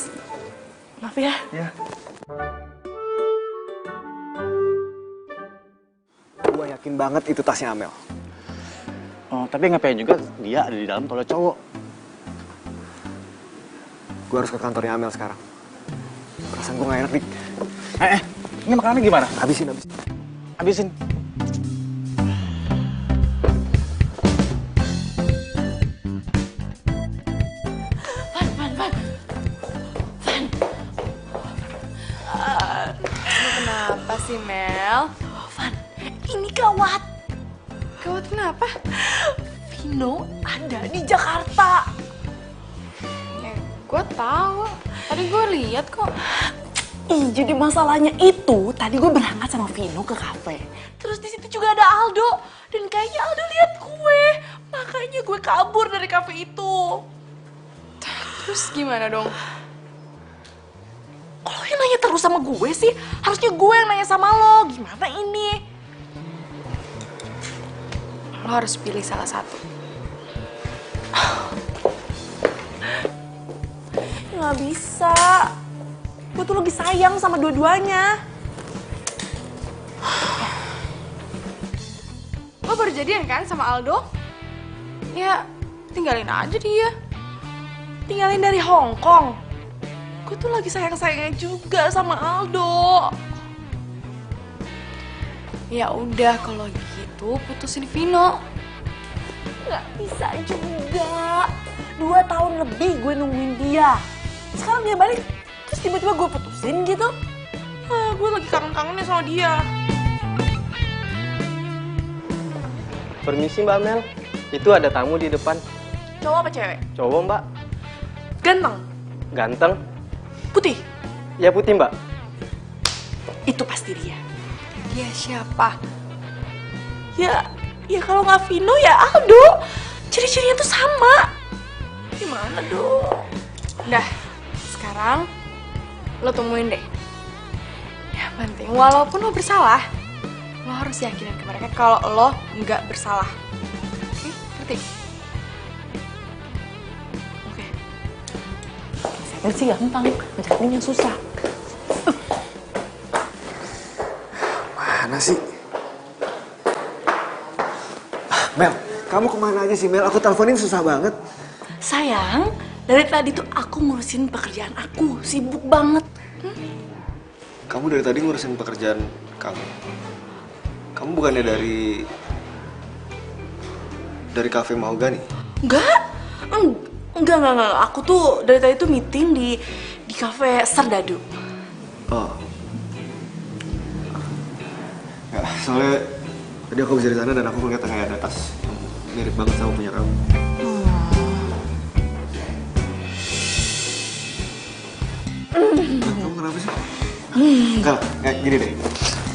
maaf ya. Iya. Gue yakin banget itu tasnya Amel. Oh, tapi ngapain juga dia ada di dalam toilet cowok? Gue harus ke kantornya Amel sekarang. Perasaan gue gak enak, Dik. Ini makanannya gimana? Habisin. Habisin. Kenapa sih, Mel? Van, ini gawat. Gawat kenapa? Vino ada di Jakarta. Gue tahu. Tadi gue lihat kok. Jadi masalahnya itu, tadi gue berangkat sama Vino ke kafe. Terus di situ juga ada Aldo. Dan kayaknya Aldo lihat gue. Makanya gue kabur dari kafe itu. Terus gimana dong? Kok lo yang nanya terus sama gue sih? Harusnya gue yang nanya sama lo. Gimana ini? Lo harus pilih salah satu. Nggak bisa. Gue tuh lebih sayang sama dua-duanya. Lo baru jadian kan sama Aldo? Ya, tinggalin aja dia. Tinggalin dari Hong Kong. Gue tuh lagi sayang-sayangnya juga sama Aldo. Ya udah kalau gitu putusin Vino. Nggak bisa juga. 2 tahun lebih gue nungguin dia. Sekarang dia balik, terus tiba-tiba gue putusin gitu. Gue lagi kangen-kangennya sama dia. Permisi, Mbak Mel. Itu ada tamu di depan. Cowok apa cewek? Cowok, Mbak. Ganteng? Ganteng. Putih? Ya putih, Mbak. Itu pasti dia. Dia siapa? Ya kalau nggak Vino ya Aldo. Ciri-cirinya tuh sama. Gimana dong? Udah, sekarang lo temuin deh. Yang penting, walaupun lo bersalah, lo harus yakinin ke mereka kalau lo nggak bersalah. Oke, ngerti? Oke. Saya sih gampang, ngejalanin yang susah. Mana sih? Mel, kamu kemana aja sih, Mel? Aku teleponin susah banget. Sayang, dari tadi tuh aku ngurusin pekerjaan aku, sibuk banget. Kamu dari tadi ngurusin pekerjaan kamu. Kamu bukannya dari kafe Mahogany? Enggak. Aku tuh dari tadi tuh meeting di kafe Serdadu. Oh. Nggak, soalnya tadi aku bisa di sana dan aku ngeliat kayak ada tas yang mirip banget sama punya kamu. Kamu kenapa sih? Enggak, gini deh.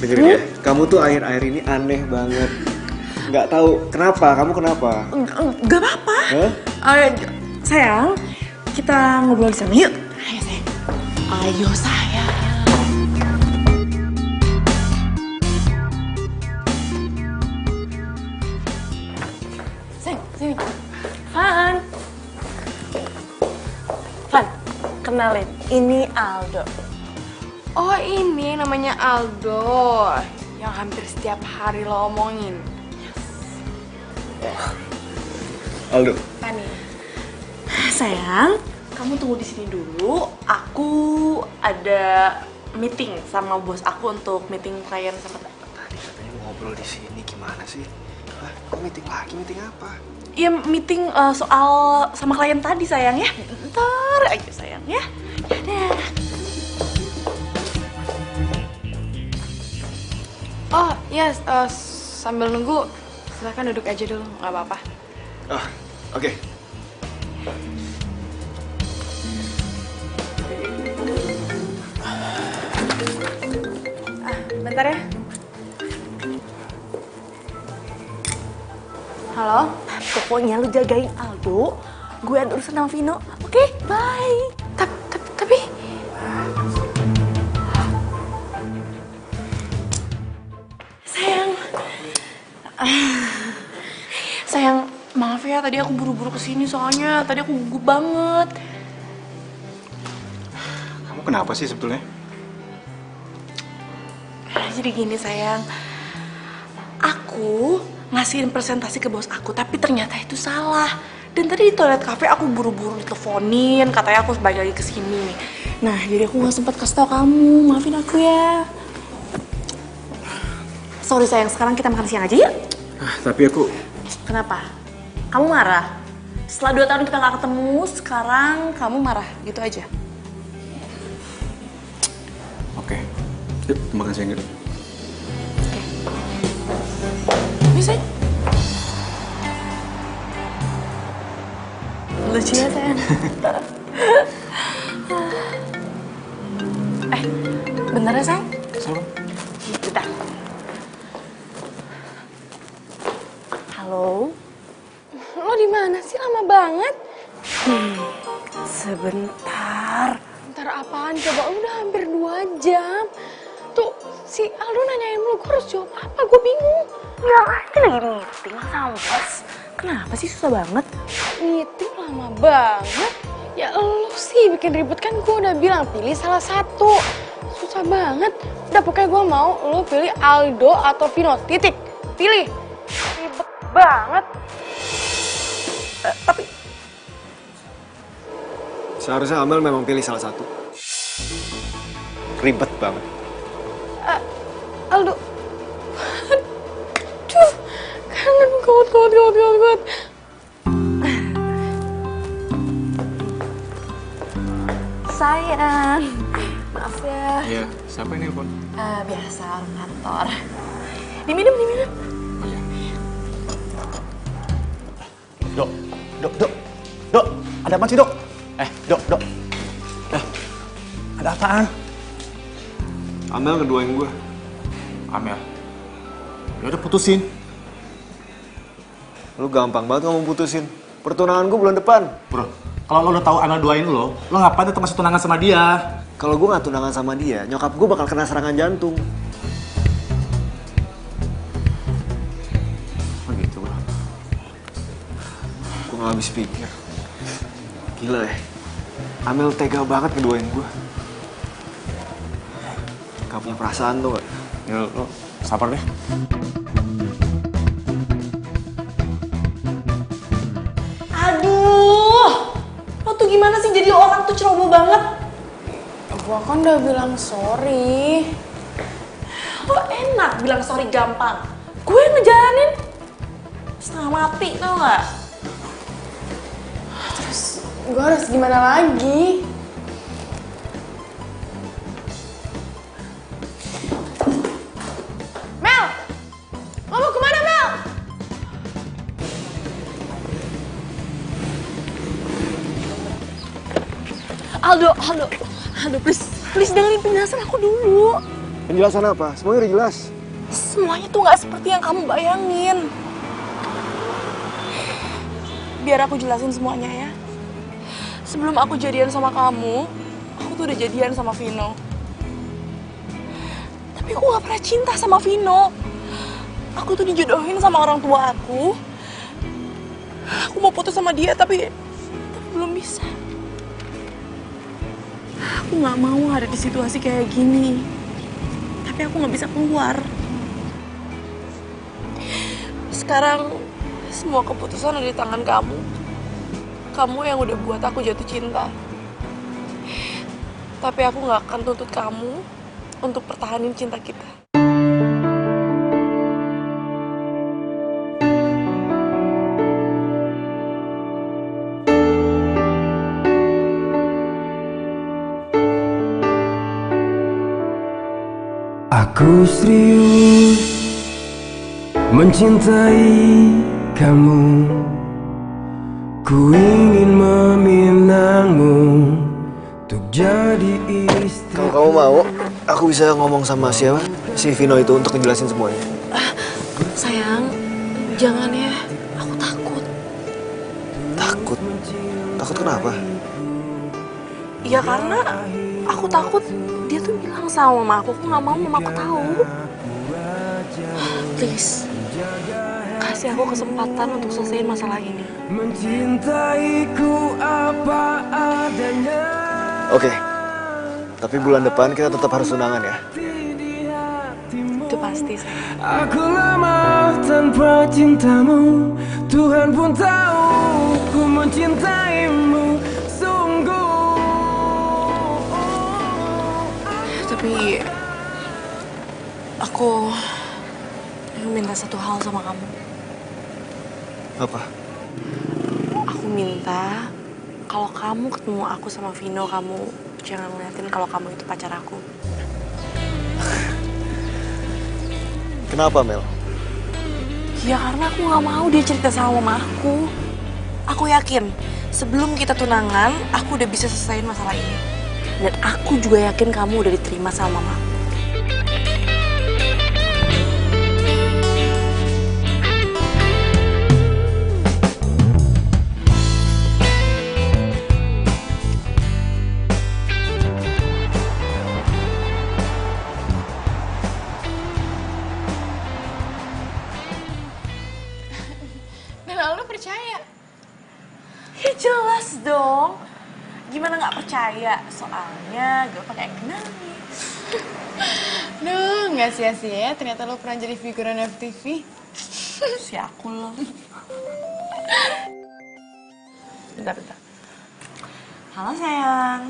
Dengerin ya. Kamu tuh akhir-akhir ini aneh banget. Nggak tahu kenapa. Kamu kenapa? Enggak apa-apa. Sayang, kita ngobrol di sana yuk. Ayo sayang. Ayo sayang. Sayang, sini. Van, kenalin. Ini Aldo. Oh, ini namanya Aldo yang hampir setiap hari lo omongin. Aldo. Tani. Sayang, kamu tunggu di sini dulu. Aku ada meeting sama bos aku untuk meeting klien sama Tadi katanya mau ngobrol di sini, gimana sih? Hah, kok meeting lagi? Meeting apa? Iya, meeting soal sama klien tadi sayang ya. Bentar aja sayang ya. Dadah. Oh, Ya, sambil nunggu, silakan duduk aja dulu, nggak apa-apa. Ah, oke. Bentar ya. Halo? Pokoknya lu jagain Aldo, gue ada urusan sama Vino. Oke, bye. Tapi... Sayang, maaf ya tadi aku buru-buru kesini soalnya tadi aku gugup banget. Kamu kenapa sih sebetulnya? Jadi gini sayang, aku ngasihin presentasi ke bos aku, tapi ternyata itu salah. Dan tadi di toilet cafe aku buru-buru diteleponin, katanya aku balik lagi kesini. Nah, jadi aku gak sempat kasih tau kamu, maafin aku ya. Sorry sayang, sekarang kita makan siang aja yuk. Tapi aku... Kenapa? Kamu marah? Setelah 2 tahun kita gak ketemu, sekarang kamu marah, gitu aja. Oke. Yuk, kita makan siang yuk. Bisa? Lucu ya sayang. Bentar ya sayang. Salam. Bentar. Halo. Lo di mana sih, lama banget? Sebentar. Bentar apaan coba, udah hampir 2 jam. Tuh, si Aldo nanyain lo, gue harus jawab apa? Gue bingung. Ya, ini lagi meeting sama bos. Kenapa sih susah banget? Meeting lama banget. Ya lo sih bikin ribet, kan gue udah bilang pilih salah satu. Susah banget. Udah pokoknya gue mau lo pilih Aldo atau Vino, titik. Pilih. Ribet banget. Tapi Seharusnya Amel memang pilih salah satu. Ribet banget. Aldo. Aduh, kangen kuat. sayang, maaf ya. Iya, siapa ini telepon? Biasa orang kantor. Diminum. Oh iya. Dok, ada apa sih, Dok? Dok. Ada apaan? Amel ngeduain gue. Amel. Ya udah putusin. Lu gampang banget ngomong putusin. Pertunangan gue bulan depan. Bro, kalau lo udah tahu Amel duain lo ngapain tetap masih tunangan sama dia? Kalau gue gak tunangan sama dia, nyokap gue bakal kena serangan jantung. Oh gitu, bro. Gue gak habis pikir. Gila ya, Amel tega banget ngeduain gue. Gak punya perasaan tuh gak? Ya lo sabar deh. Aduh, lo tuh gimana sih jadi orang tuh ceroboh banget? Gua kan udah bilang sorry. Lo enak bilang sorry gampang. Gue ngejalanin setengah mati, tau gak? Terus gua harus gimana lagi? Mel! Lo mau kemana, Mel? Aldo, please dengerin penjelasan aku dulu. Penjelasan apa? Semuanya udah jelas. Semuanya tuh gak seperti yang kamu bayangin. Biar aku jelasin semuanya ya. Sebelum aku jadian sama kamu, aku tuh udah jadian sama Vino. Tapi aku gak pernah cinta sama Vino. Aku tuh dijodohin sama orang tua aku. Aku mau putus sama dia tapi belum bisa. Aku gak mau ada di situasi kayak gini. Tapi aku gak bisa keluar. Sekarang semua keputusan ada di tangan kamu. Kamu yang udah buat aku jatuh cinta. Tapi aku gak akan tuntut kamu untuk pertahanin cinta kita. Aku serius mencintai kamu. Ku ingin meminangmu untuk jadi istri. Kalau kamu mau, aku bisa ngomong sama siapa? Si Vino itu untuk ngejelasin semuanya. Sayang, jangan ya. Aku takut. Takut? Takut kenapa? Ya karena aku takut dia tuh bilang sama mama aku nggak mau mama aku tahu. Please, kasih aku kesempatan untuk selesaiin masalah ini. Mencintaiku apa adanya. Oke. Tapi bulan depan kita tetap harus tunangan ya. Itu pasti, sayang. Aku lemah tanpa cintamu. Tuhan pun tahu ku mencintaimu sungguh. Tapi aku minta satu hal sama kamu. Apa? Aku minta kalau kamu ketemu aku sama Vino, kamu jangan ngeliatin kalau kamu itu pacar aku. Kenapa, Mel? Ya karena aku nggak mau dia cerita sama mama aku. Aku yakin sebelum kita tunangan, aku udah bisa selesaiin masalah ini. Dan aku juga yakin kamu udah diterima sama mama. Dan Aldo percaya. Ya jelas dong. Gimana nggak percaya? Soalnya gue pakai nangis. Duh, nggak sia-sia ya ternyata lo pernah jadi figuran FTV. Si aku loh. Bentar. Halo sayang.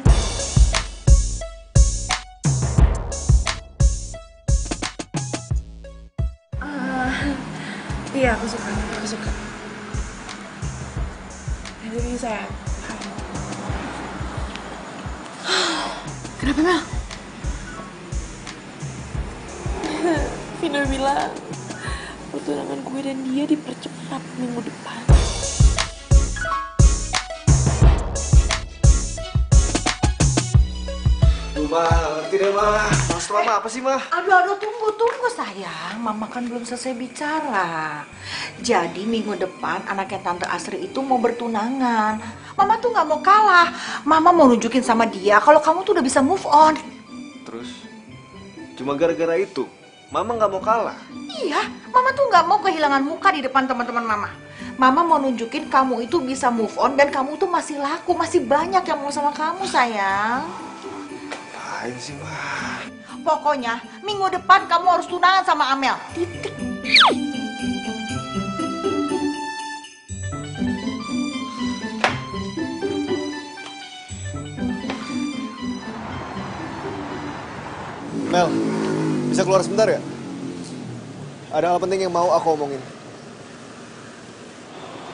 Iya, aku suka. Jadi sayang. Kenapa, Mel? Vino bilang pertunangan gue dan dia dipercepat minggu depan. Mah, ngerti deh, Mah. Maksud Mama apa sih, Mah? Aduh, tunggu sayang. Mama kan belum selesai bicara. Jadi minggu depan anaknya Tante Asri itu mau bertunangan. Mama tuh nggak mau kalah. Mama mau nunjukin sama dia kalau kamu tuh udah bisa move on. Terus? Cuma gara-gara itu? Mama nggak mau kalah? Iya, Mama tuh nggak mau kehilangan muka di depan teman-teman Mama. Mama mau nunjukin kamu itu bisa move on dan kamu tuh masih laku, masih banyak yang mau sama kamu, sayang. Apaan sih, Mah? Pokoknya minggu depan kamu harus tunangan sama Amel. Titik. Mel, bisa keluar sebentar ya? Ada hal penting yang mau aku omongin.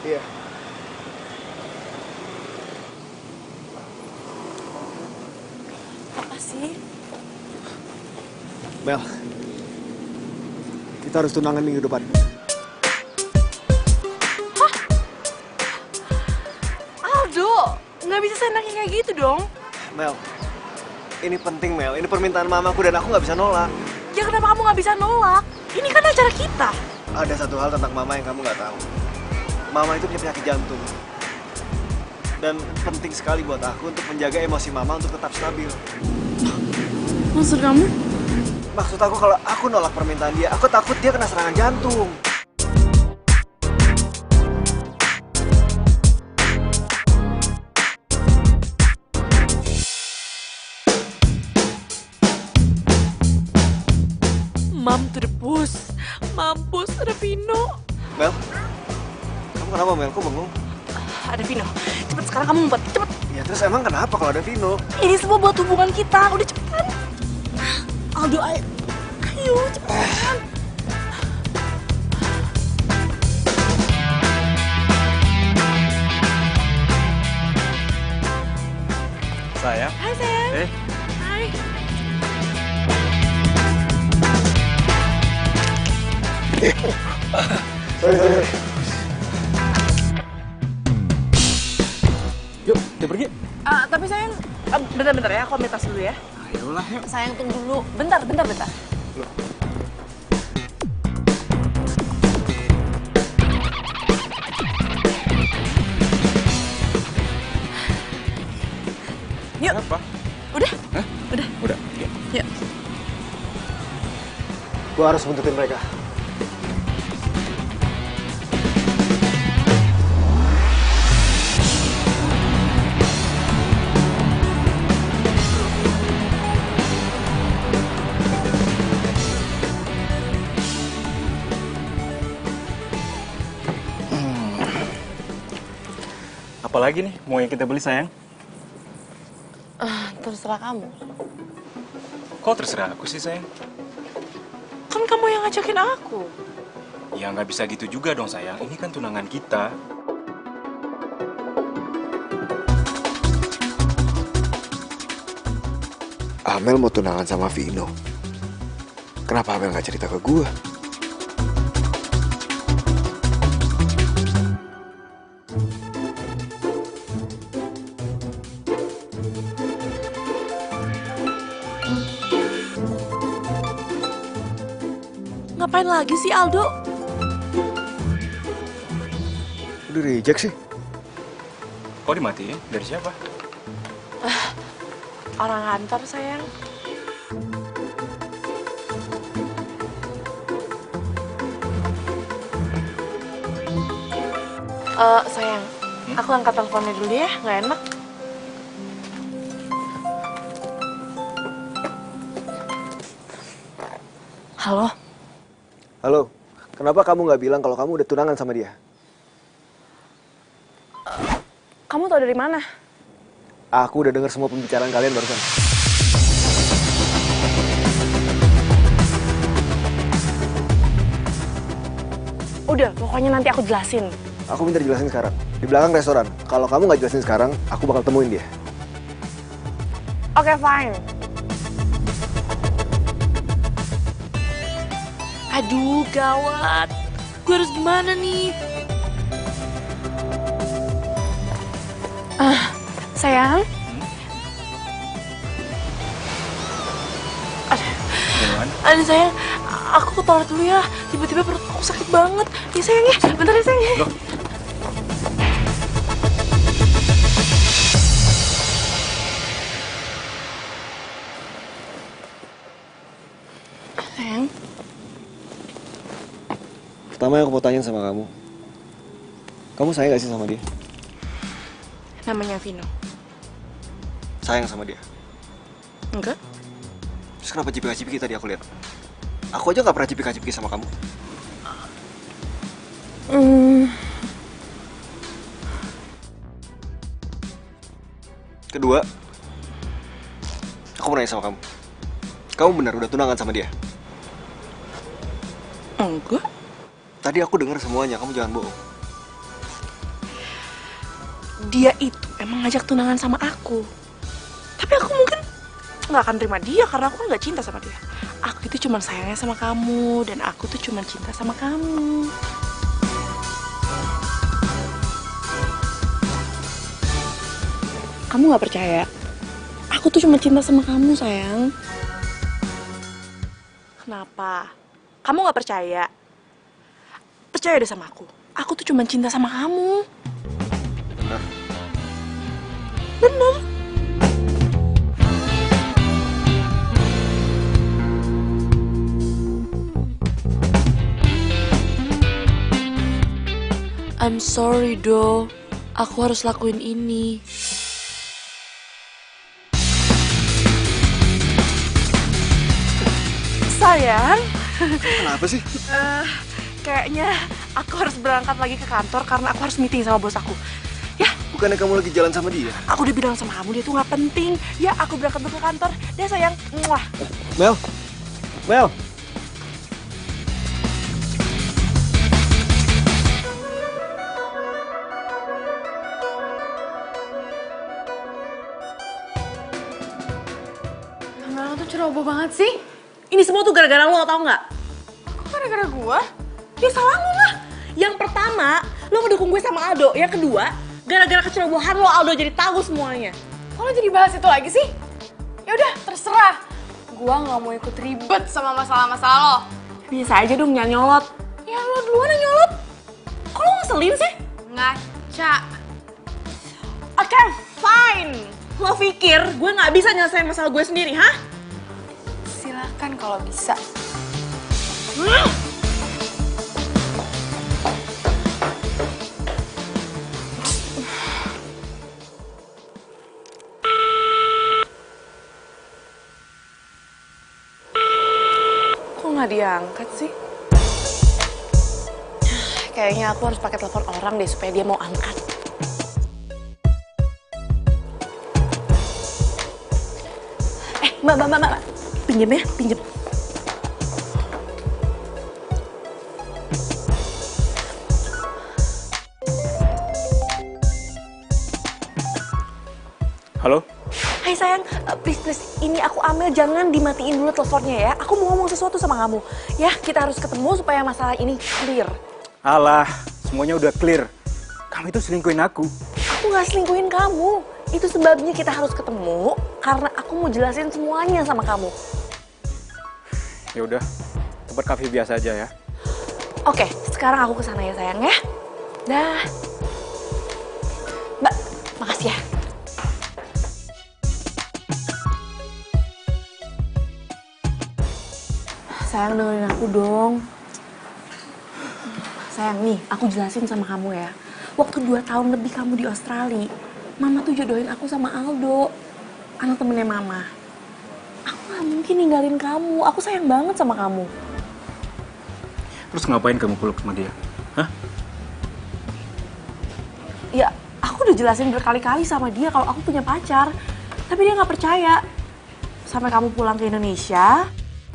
Iya. Apa sih? Mel, kita harus tunangan minggu depan. Hah? Aldo, nggak bisa seenaknya kayak gitu dong. Mel, ini penting, Mel. Ini permintaan mamaku dan aku nggak bisa nolak. Ya kenapa kamu nggak bisa nolak? Ini kan acara kita. Ada satu hal tentang mama yang kamu nggak tahu. Mama itu punya penyakit jantung. Dan penting sekali buat aku untuk menjaga emosi mama untuk tetap stabil. Maksud kamu? Maksud aku kalau aku nolak permintaan dia, aku takut dia kena serangan jantung. Mam to the bus. Mampus, ada Vino. Mel, kamu kenapa, Mel? Kok bengong? Ada Vino. Cepet sekarang kamu ngumpet, cepet. Ya terus emang kenapa kalau ada Vino? Ini semua buat hubungan kita. Udah cepetan. Aldo, ayo cepetan. Sayang. Hai sayang. Hai. Sorry. Yuk, kita pergi. Tapi sayang, bentar-bentar ya, aku ambil tas dulu ya. Ayolah, yuk. Sayang tunggu dulu, bentar. Yuk. Apa? Udah? Hah? Udah. Yuk. Yuk. Gue harus buntutin mereka. Apalagi nih mau yang kita beli sayang? Terserah kamu. Kok terserah aku sih sayang? Kan kamu yang ngajakin aku. Ya nggak bisa gitu juga dong sayang. Ini kan tunangan kita. Amel mau tunangan sama Vino. Kenapa Amel nggak cerita ke gue? Ngapain lagi sih Aldo? Udah reject sih. Kok dimatiin? Dari siapa? Orang kantor sayang. Sayang, aku angkat teleponnya dulu ya, nggak enak. Halo? Halo, kenapa kamu nggak bilang kalau kamu udah tunangan sama dia? Kamu tahu dari mana? Aku udah dengar semua pembicaraan kalian barusan. Udah, pokoknya nanti aku jelasin. Aku minta dijelasin sekarang. Di belakang restoran. Kalau kamu nggak jelasin sekarang, aku bakal temuin dia. Oke, fine. Aduh, gawat. Gue harus gimana nih? Sayang. Aduh sayang, aku ke toilet dulu ya. Tiba-tiba perut aku sakit banget. Ya sayang ya, bentar ya sayang ya. Loh. Sayang. Pertama yang aku mau tanya sama kamu. Kamu sayang gak sih sama dia? Namanya Vino. Sayang sama dia? Enggak. Terus kenapa cipika-cipiki tadi aku lihat? Aku aja gak pernah cipika-cipiki sama kamu. Kedua, aku mau nanya sama kamu. Kamu benar udah tunangan sama dia? Enggak. Tadi aku dengar semuanya, kamu jangan bohong. Dia itu emang ngajak tunangan sama aku. Tapi aku mungkin nggak akan terima dia karena aku nggak cinta sama dia. Aku itu cuma sayangnya sama kamu dan aku tuh cuma cinta sama kamu. Kamu nggak percaya? Aku tuh cuma cinta sama kamu sayang. Kenapa? Kamu nggak percaya? Percaya deh sama aku. Aku tuh cuma cinta sama kamu. Benar. Bener. I'm sorry, Do. Aku harus lakuin ini. Sayang. Kenapa sih? Kayaknya aku harus berangkat lagi ke kantor karena aku harus meeting sama bos aku. Ya. Bukannya kamu lagi jalan sama dia? Aku udah bilang sama kamu dia tuh nggak penting. Ya, aku berangkat dulu ke kantor. Deh sayang. Muah. Mel. Mel. Lo tuh ceroboh banget sih. Ini semua tuh gara-gara lo, tau nggak? Kok gara-gara gua? Ya salah lo lah. Yang pertama, lo ngedukung gue sama Aldo. Yang kedua, gara-gara kecerobohan lo Aldo jadi tahu semuanya. Kok lo jadi bahas itu lagi sih? Ya udah, terserah. Gua nggak mau ikut ribet sama masalah-masalah lo. Bisa aja dong jangan nyolot. Ya lo duluan yang nyolot. Kok lo ngeselin sih? Ngaca. Oke, fine. Lo pikir gue nggak bisa nyelesain masalah gue sendiri, hah? Silakan kalau bisa. Kok nggak diangkat sih? Kayaknya aku harus pakai telepon orang deh supaya dia mau angkat. Mbak. Pinjem ya, pinjem. Halo? Hai sayang, please, ini aku Amel, jangan dimatiin dulu teleponnya ya. Aku mau ngomong sesuatu sama kamu. Ya, kita harus ketemu supaya masalah ini clear. Alah, semuanya udah clear. Kamu itu selingkuhin aku. Aku nggak selingkuhin kamu. Itu sebabnya kita harus ketemu, karena aku mau jelasin semuanya sama kamu. Ya udah, tempat kafe biasa aja ya. Oke, sekarang aku kesana ya sayang ya. Dah. Mbak, makasih ya. Sayang dengerin aku dong. Sayang nih, aku jelasin sama kamu ya. Waktu 2 tahun lebih kamu di Australia, Mama tuh jodohin aku sama Aldo, anak temennya Mama. Aku gak mungkin ninggalin kamu, aku sayang banget sama kamu. Terus ngapain kamu peluk sama dia? Hah? Ya, aku udah jelasin berkali-kali sama dia kalau aku punya pacar. Tapi dia gak percaya. Sampai kamu pulang ke Indonesia,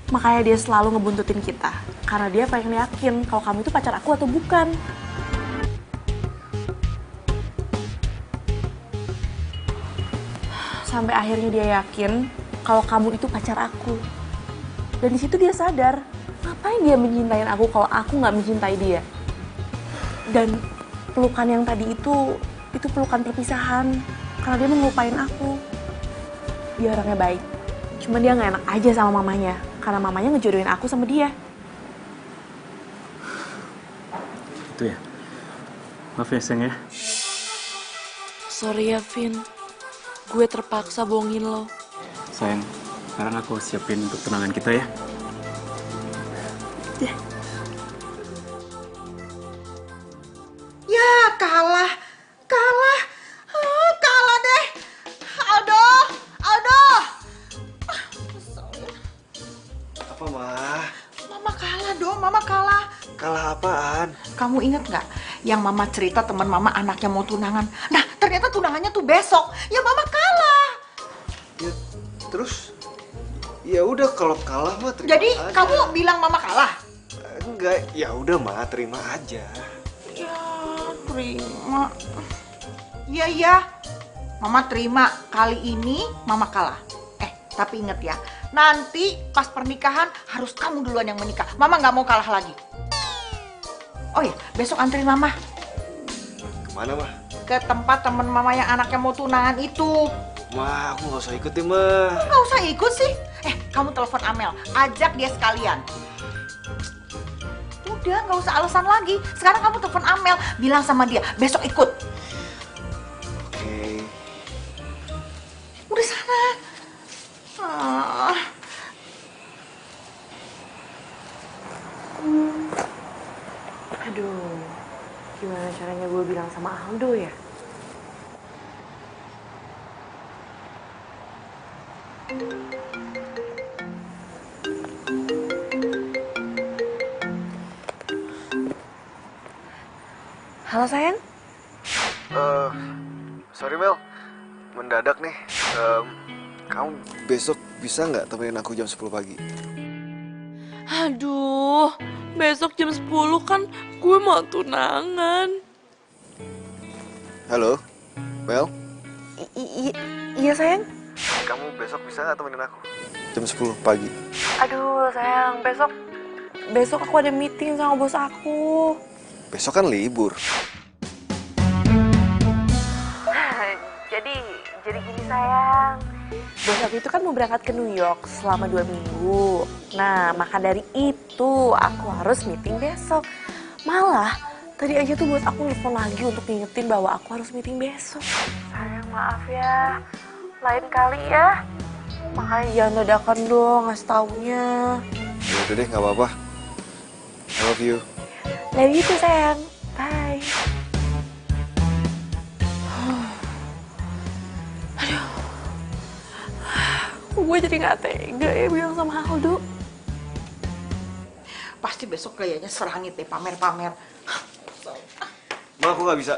makanya dia selalu ngebuntutin kita. Karena dia pengen yakin kalau kamu itu pacar aku atau bukan. Sampai akhirnya dia yakin kalau kamu itu pacar aku. Dan di situ dia sadar, ngapain dia mencintai aku kalau aku nggak mencintai dia. Dan pelukan yang tadi itu pelukan perpisahan. Karena dia mau ngelupain aku. Dia orangnya baik. Cuma dia nggak enak aja sama mamanya. Karena mamanya ngejodohin aku sama dia. Itu ya? Maaf ya sayang ya. Sorry ya Vin. Gue terpaksa bohongin lo. Sayang, sekarang aku siapin untuk tunangan kita ya. Ya kalah deh. Aldo. Apa, Ma? Mama kalah dong, Mama kalah. Kalah apaan? Kamu inget nggak yang Mama cerita teman Mama anaknya mau tunangan? Nah, ternyata tunangannya tuh besok. Ya Mama kalah. Ya, terus? Ya udah kalau kalah mah terima Jadi aja. kamu bilang Mama kalah? Enggak, ya udah Ma, terima aja. Ya, terima. Iya. Mama terima. Kali ini Mama kalah. Tapi inget ya, nanti pas pernikahan harus kamu duluan yang menikah. Mama nggak mau kalah lagi. Oh ya, besok anterin Mama. Kemana, Ma? Ke tempat temen Mama yang anaknya mau tunangan itu. Ma, aku nggak usah ikut ya, Ma. Nggak usah ikut sih. Kamu telepon Amel, ajak dia sekalian. Udah, nggak usah alasan lagi. Sekarang kamu telepon Amel, bilang sama dia, besok ikut. Oke. Udah sana. Aduh, gimana caranya gue bilang sama Aldo ya? Halo sayang? Sorry Mel, mendadak nih. Kamu besok bisa nggak temenin aku jam 10 pagi? Aduh, besok jam 10 kan gue mau tunangan. Halo, Mel? Iya sayang? Kamu besok bisa nggak temenin aku? Jam 10 pagi. Aduh sayang, besok besok aku ada meeting sama bos aku. Besok kan libur. Jadi gini sayang. Bos aku itu kan mau berangkat ke New York selama 2 minggu. Nah, maka dari itu aku harus meeting besok. Malah, tadi aja tuh bos aku nelfon lagi untuk ngingetin bahwa aku harus meeting besok. Sayang, maaf ya. Lain kali ya. Makanya jangan dadakan dong ngasih taunya. Ya udah deh, nggak apa-apa. I love you. Love you too, sayang. Bye. Gue jadi gak tega ya bilang sama Aldo. Pasti besok kayaknya serangit deh pamer-pamer. Ma, aku nggak bisa.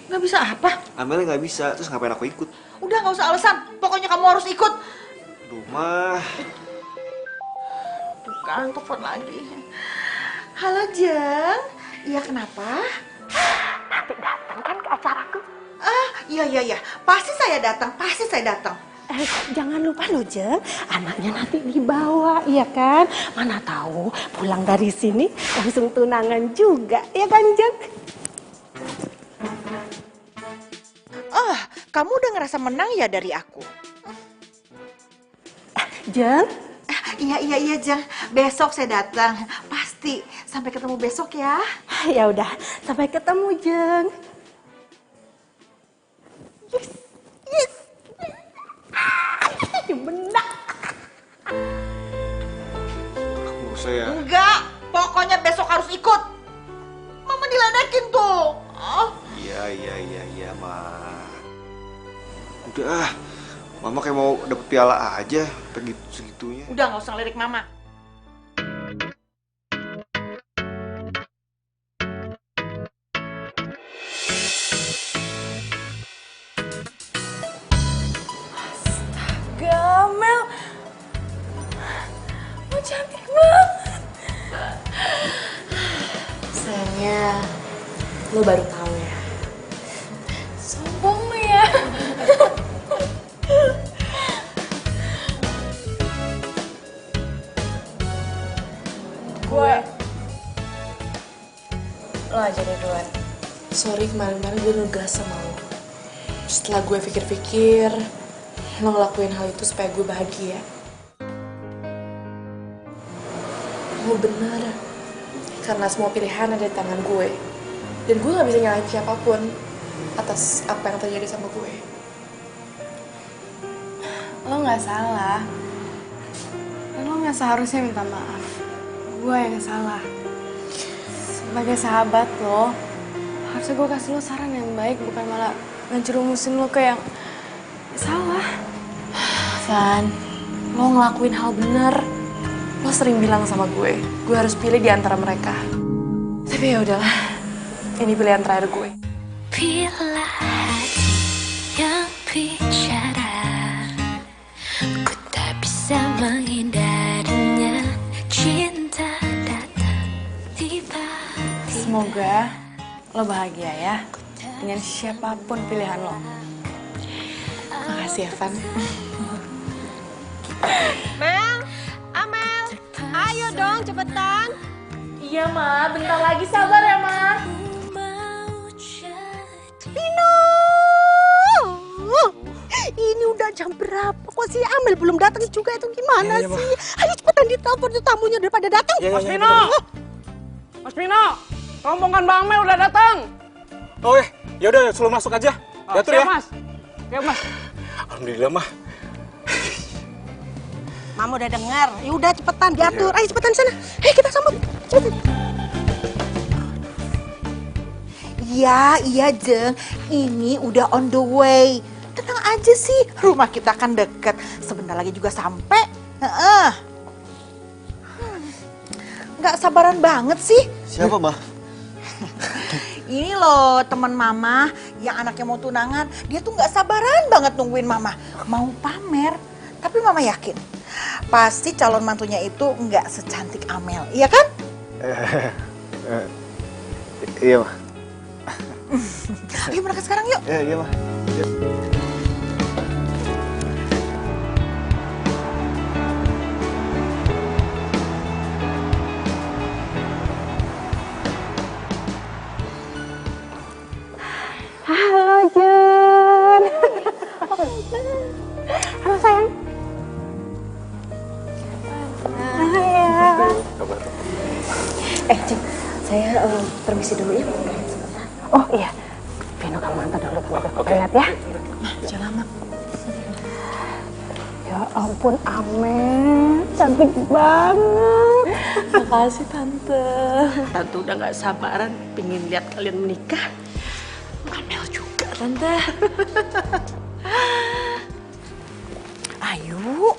Nggak bisa apa? Amelnya nggak bisa, terus ngapain aku ikut? Udah nggak usah alasan, pokoknya kamu harus ikut. Aduh, Ma. Tuh kan, telepon lagi. Halo, Jeng. Iya, kenapa? Nanti datang kan ke acaraku? Iya. Pasti saya datang. Jangan lupa loh, Jeng. Anaknya nanti dibawa, iya kan? Mana tahu pulang dari sini langsung tunangan juga, ya kan, Jeng? Kamu udah ngerasa menang ya dari aku? Jeng? Iya, Jeng. Besok saya datang. Pasti. Sampai ketemu besok ya. Ya udah, sampai ketemu, Jeng. Yes. Benar. Nggak usah ya. Enggak, pokoknya besok harus ikut. Mama diledekin tuh. Iya, Ma. Udah, Mama kayak mau dapet piala aja, segitunya. Udah, nggak usah ngelirik Mama. Gamel, lo cantik banget. Sayangnya, lo baru tahu ya. Sombong lo ya. Lo aja deh duluan. Sorry kemarin-kemarin gue ngegas sama lo. Setelah gue pikir-pikir, lo ngelakuin hal itu supaya gue bahagia. Lo bener. Karena semua pilihan ada di tangan gue. Dan gue gak bisa nyalahin siapapun atas apa yang terjadi sama gue. Lo gak salah. Dan lo gak seharusnya minta maaf. Gue yang salah. Sebagai sahabat lo, harusnya gue kasih lo saran yang baik, bukan malah ngejerumusin lo ke yang salah. San, lo ngelakuin hal bener. Lo sering bilang sama gue harus pilih di antara mereka. Tapi ya udahlah, ini pilihan terakhir gue. Bila hati yang bicara, ku tak bisa menghindarinya. Cinta datang tiba-tiba. Semoga lo bahagia ya dengan siapapun pilihan lo. Makasih ya, Van. Mel, Amel, ayo dong cepetan. Iya, Ma. Bentar lagi, sabar ya, Ma. Vino! Ini udah jam berapa? Kok si Amel belum datang juga itu gimana Iya, sih? Ayo cepetan ditelepon tuh tamunya daripada datang. Mas Vino! Mas Vino! Rombongan Bang Mel udah datang. Oh ya udah suruh masuk aja. Diatur ya. Mas. Ya, Mas. Alhamdulillah, Mah. Mama udah dengar. Ya udah cepetan diatur. Ayo cepetan sana. Hei kita sambut. Cepetan. Iya, Jeng. Ini udah on the way. Tenang aja sih, rumah kita kan deket. Sebentar lagi juga sampai. Nggak sabaran banget sih. Siapa, Ma? Ini loh teman Mama yang anaknya mau tunangan. Dia tuh nggak sabaran banget nungguin Mama. Mau pamer. Tapi Mama yakin, pasti calon mantunya itu nggak secantik Amel. Iya kan? Iya, Ma. Ayo berangkat sekarang yuk. Iya, Ma. Iya. permisi dulu ya. Oh iya, Vino kamu antar dulu ke toilet ya. Jangan lama. Ya ampun Amel, cantik banget. Makasih Tante. Tante udah gak sabaran pengen lihat kalian menikah. Amel juga Tante. Ayo.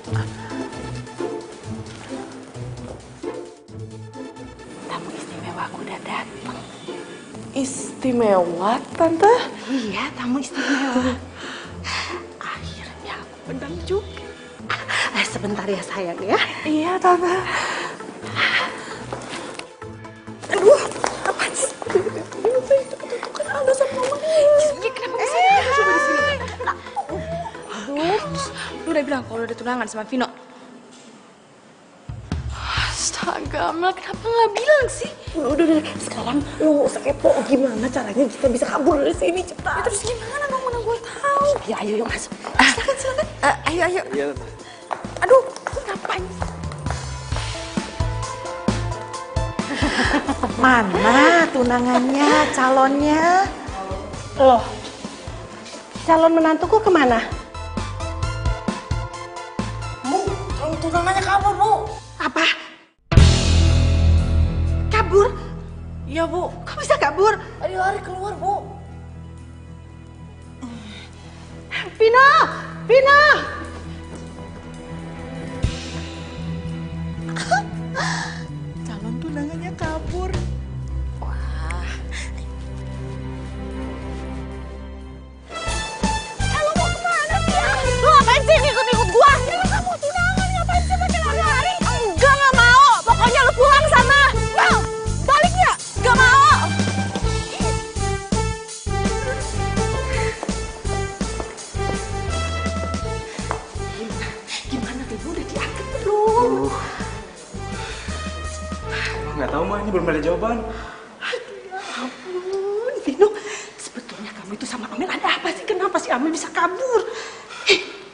Tamu istimewa aku udah datang. Istimewa Tante? Iya, tamu istimewa. Akhirnya aku menang juga. Sebentar ya sayang ya. Iya Tante. Aduh, apa sih? Kan Aldo sama Mama. Iya, kenapa bisa ada coba di sini? Aduh, lu udah bilang kalau udah tunangan sama Vino. Astaga, Mel kenapa nggak bilang sih? Udah, sekarang lu gak usah kepo. Gimana caranya kita bisa kabur dari sini cepat? Ya, terus gimana dong mana gue tahu? Ya ayo masuk. Silakan. Ayo. Iya. Aduh, ngapain? Mana tunangannya, calonnya? Loh, calon menantuku kemana? Bu, tunangannya kabur, Bu. Apa? Kabur? Iya, Bu. Kok bisa kabur? Tadi lari keluar, Bu. Vino! Calon tunangannya kabur. Lu mau kemana sih? Lu ngapain sih ikut gua? Kamu tunangan ngapain sih pakai lari-lari? Enggak, nggak mau. Pokoknya lu pulang sana. Mau? Balik ya? Nggak mau. Gimana Vino udah diangkat belum? Nggak tahu mah, ini belum ada jawaban. Ampun, Vino. Sebetulnya kamu itu sama Amel ada apa sih? Kenapa sih Amel bisa kabur?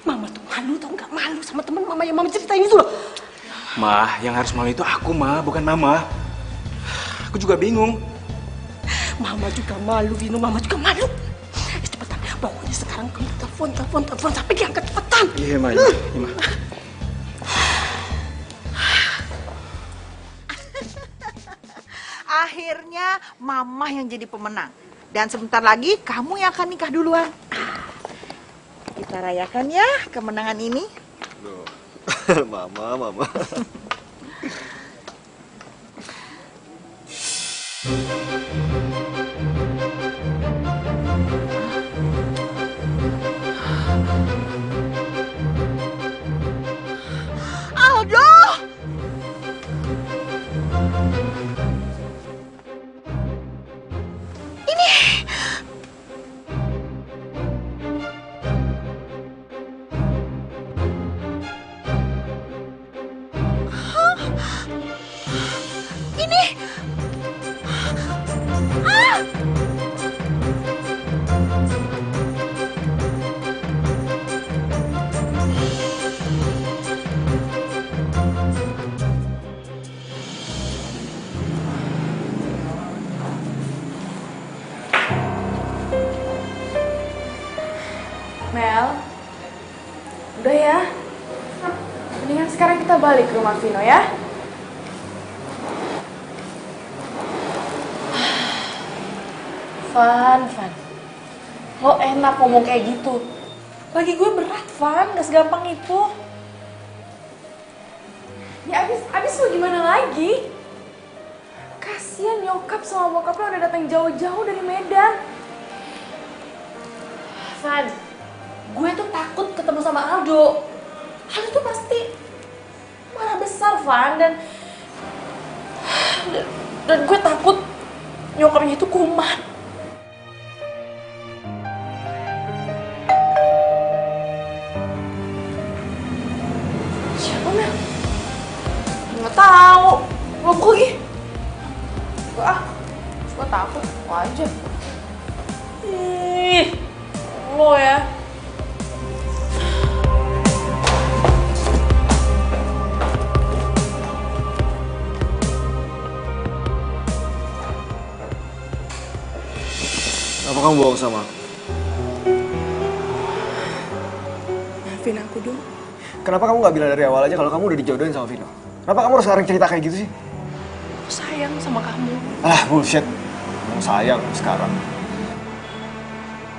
Mama tuh malu tau nggak, malu sama temen Mama yang Mama ceritain itu loh. Mah, yang harus malu itu aku, Mah, bukan Mama. Aku juga bingung. Mama juga malu, Vino. Mama juga malu. Cepetan, pokoknya sekarang kamu telepon sampai diangkat cepetan. Iya, Mah. Akhirnya Mama yang jadi pemenang. Dan sebentar lagi kamu yang akan nikah duluan. Kita rayakan ya kemenangan ini. Mama. Aldo! Mel, udah ya. Mendingan sekarang kita balik ke rumah Vino ya. Van. Lo enak ngomong kayak gitu. Lagi gue berat, Van. Gak segampang itu. Ya abis lo gimana lagi? Kasian nyokap sama bokapnya udah datang jauh-jauh dari Medan. Van, gue tuh takut ketemu sama Aldo. Aldo tuh pasti marah besar, Van. Dan gue takut nyokapnya itu kumat. Siapa, Mel? Nggak tahu. Loh, lagi. Gue takut. Wajar. Ih, lo ya. kamu bohong sama aku? Maafin aku dong. Kenapa kamu gak bilang dari awal aja kalau kamu udah dijodohin sama Vino? Kenapa kamu harus sekarang cerita kayak gitu sih? Aku sayang sama kamu. Ah, bullshit. Kamu sayang sekarang.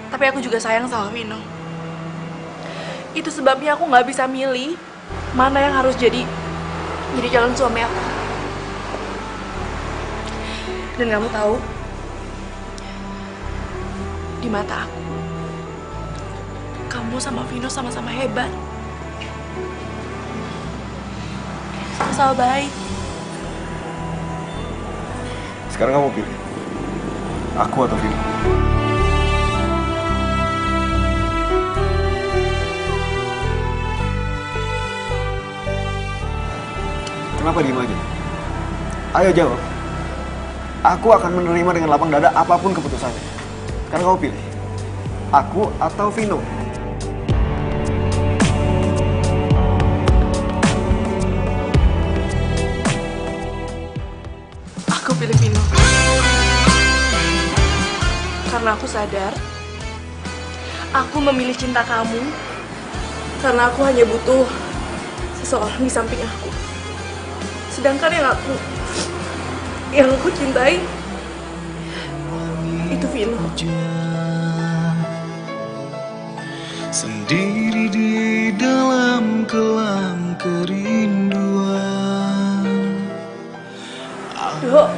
Tapi aku juga sayang sama Vino. Itu sebabnya aku nggak bisa milih mana yang harus jadi calon suami aku. Dan kamu tahu, di mata aku, kamu sama Vino sama-sama hebat. Sama-sama baik. Sekarang kamu pilih. Aku atau Vino? Kenapa diem aja? Ayo jawab. Aku akan menerima dengan lapang dada apapun keputusannya. Sekarang kamu pilih. Aku atau Vino? Aku pilih Vino. Karena aku sadar, aku memilih cinta kamu karena aku hanya butuh seseorang di samping aku. Sedangkan yang aku cintai itu Vino. Sendiri di dalam kelam kerinduan. Dok,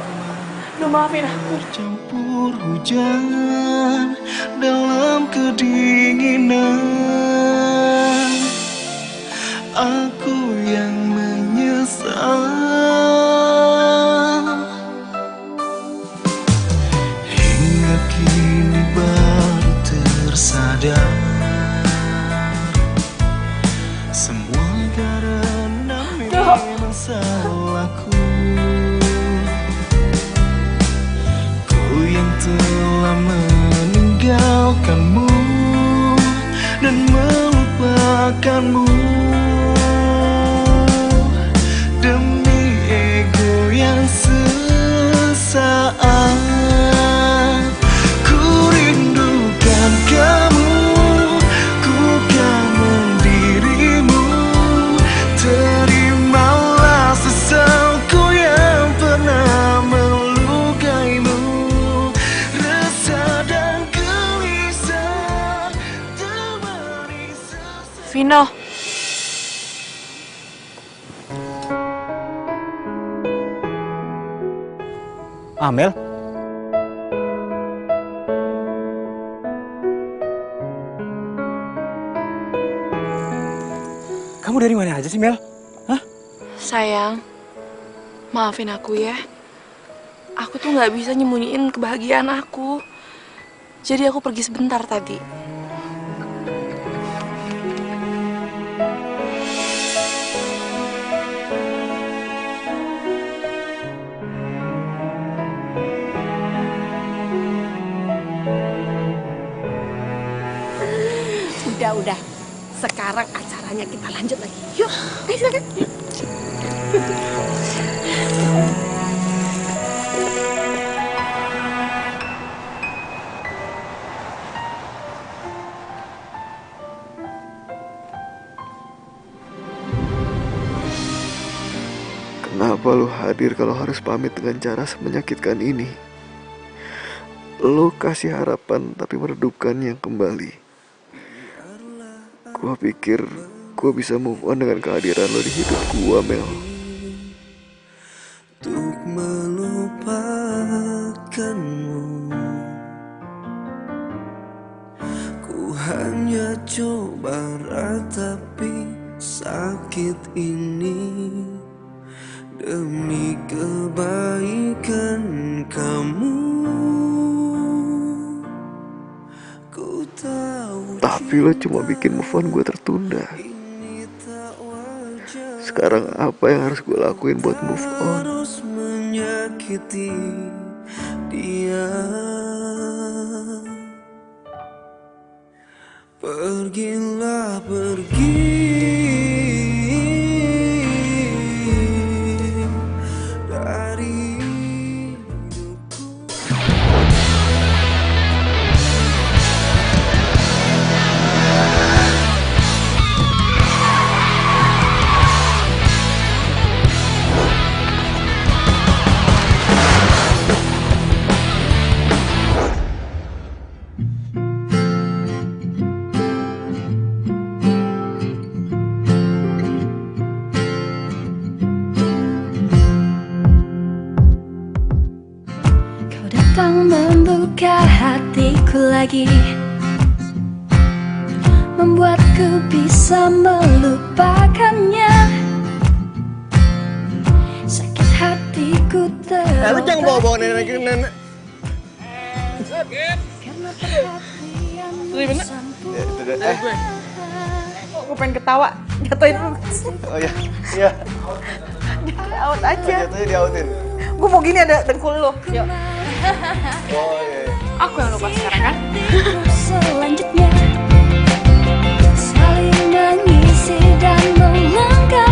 maafin aku. Campur hujan dalam kedinginan. Aku yang menyesal. Hingga kini baru tersadar. Semua karena memang salahku. Ku yang telah meninggalkanmu dan melupakanmu. Demi ego yang sesaat, ku rindukan kamu, ku kangen dirimu. Terimalah sesalku yang pernah melukaimu. Rasa dan gelisah temani sesak. Vino. Amel? Kamu dari mana aja sih, Mel? Hah? Sayang, maafin aku ya. Aku tuh nggak bisa nyembunyiin kebahagiaan aku. Jadi aku pergi sebentar tadi. Udah. Sekarang acaranya kita lanjut lagi. Yuk, ayo silakan. Kenapa lu hadir kalau harus pamit dengan cara semenyakitkan ini? Lu kasih harapan tapi meredupkannya kembali. Gua pikir gua bisa move on dengan kehadiran lo di hidup gua, Mel. Untuk melupakanmu, ku hanya coba ratapi sakit ini demi kebaikan kamu. Ku tahu tapi lo cuma bikin move on gue tertunda. Sekarang apa yang harus gue lakuin buat move on? harus menyakiti dia. Pergilah pergi dari hidupku. hatiku lagi, membuatku bisa melupakannya. Sakit hatiku terobati. Lu jangan bawa-bawa nenek. Karena perhatian bersambung. Itu deh. Gue pengen ketawa, jatuhin lu. Oh iya. Iya. Out aja. Jatuhnya diautin. Gue mau gini ada dengkul lu. Yuk. Oh iya. Aku yang lupa sekarang kan? Selanjutnya saling mengisi dan melengkapi.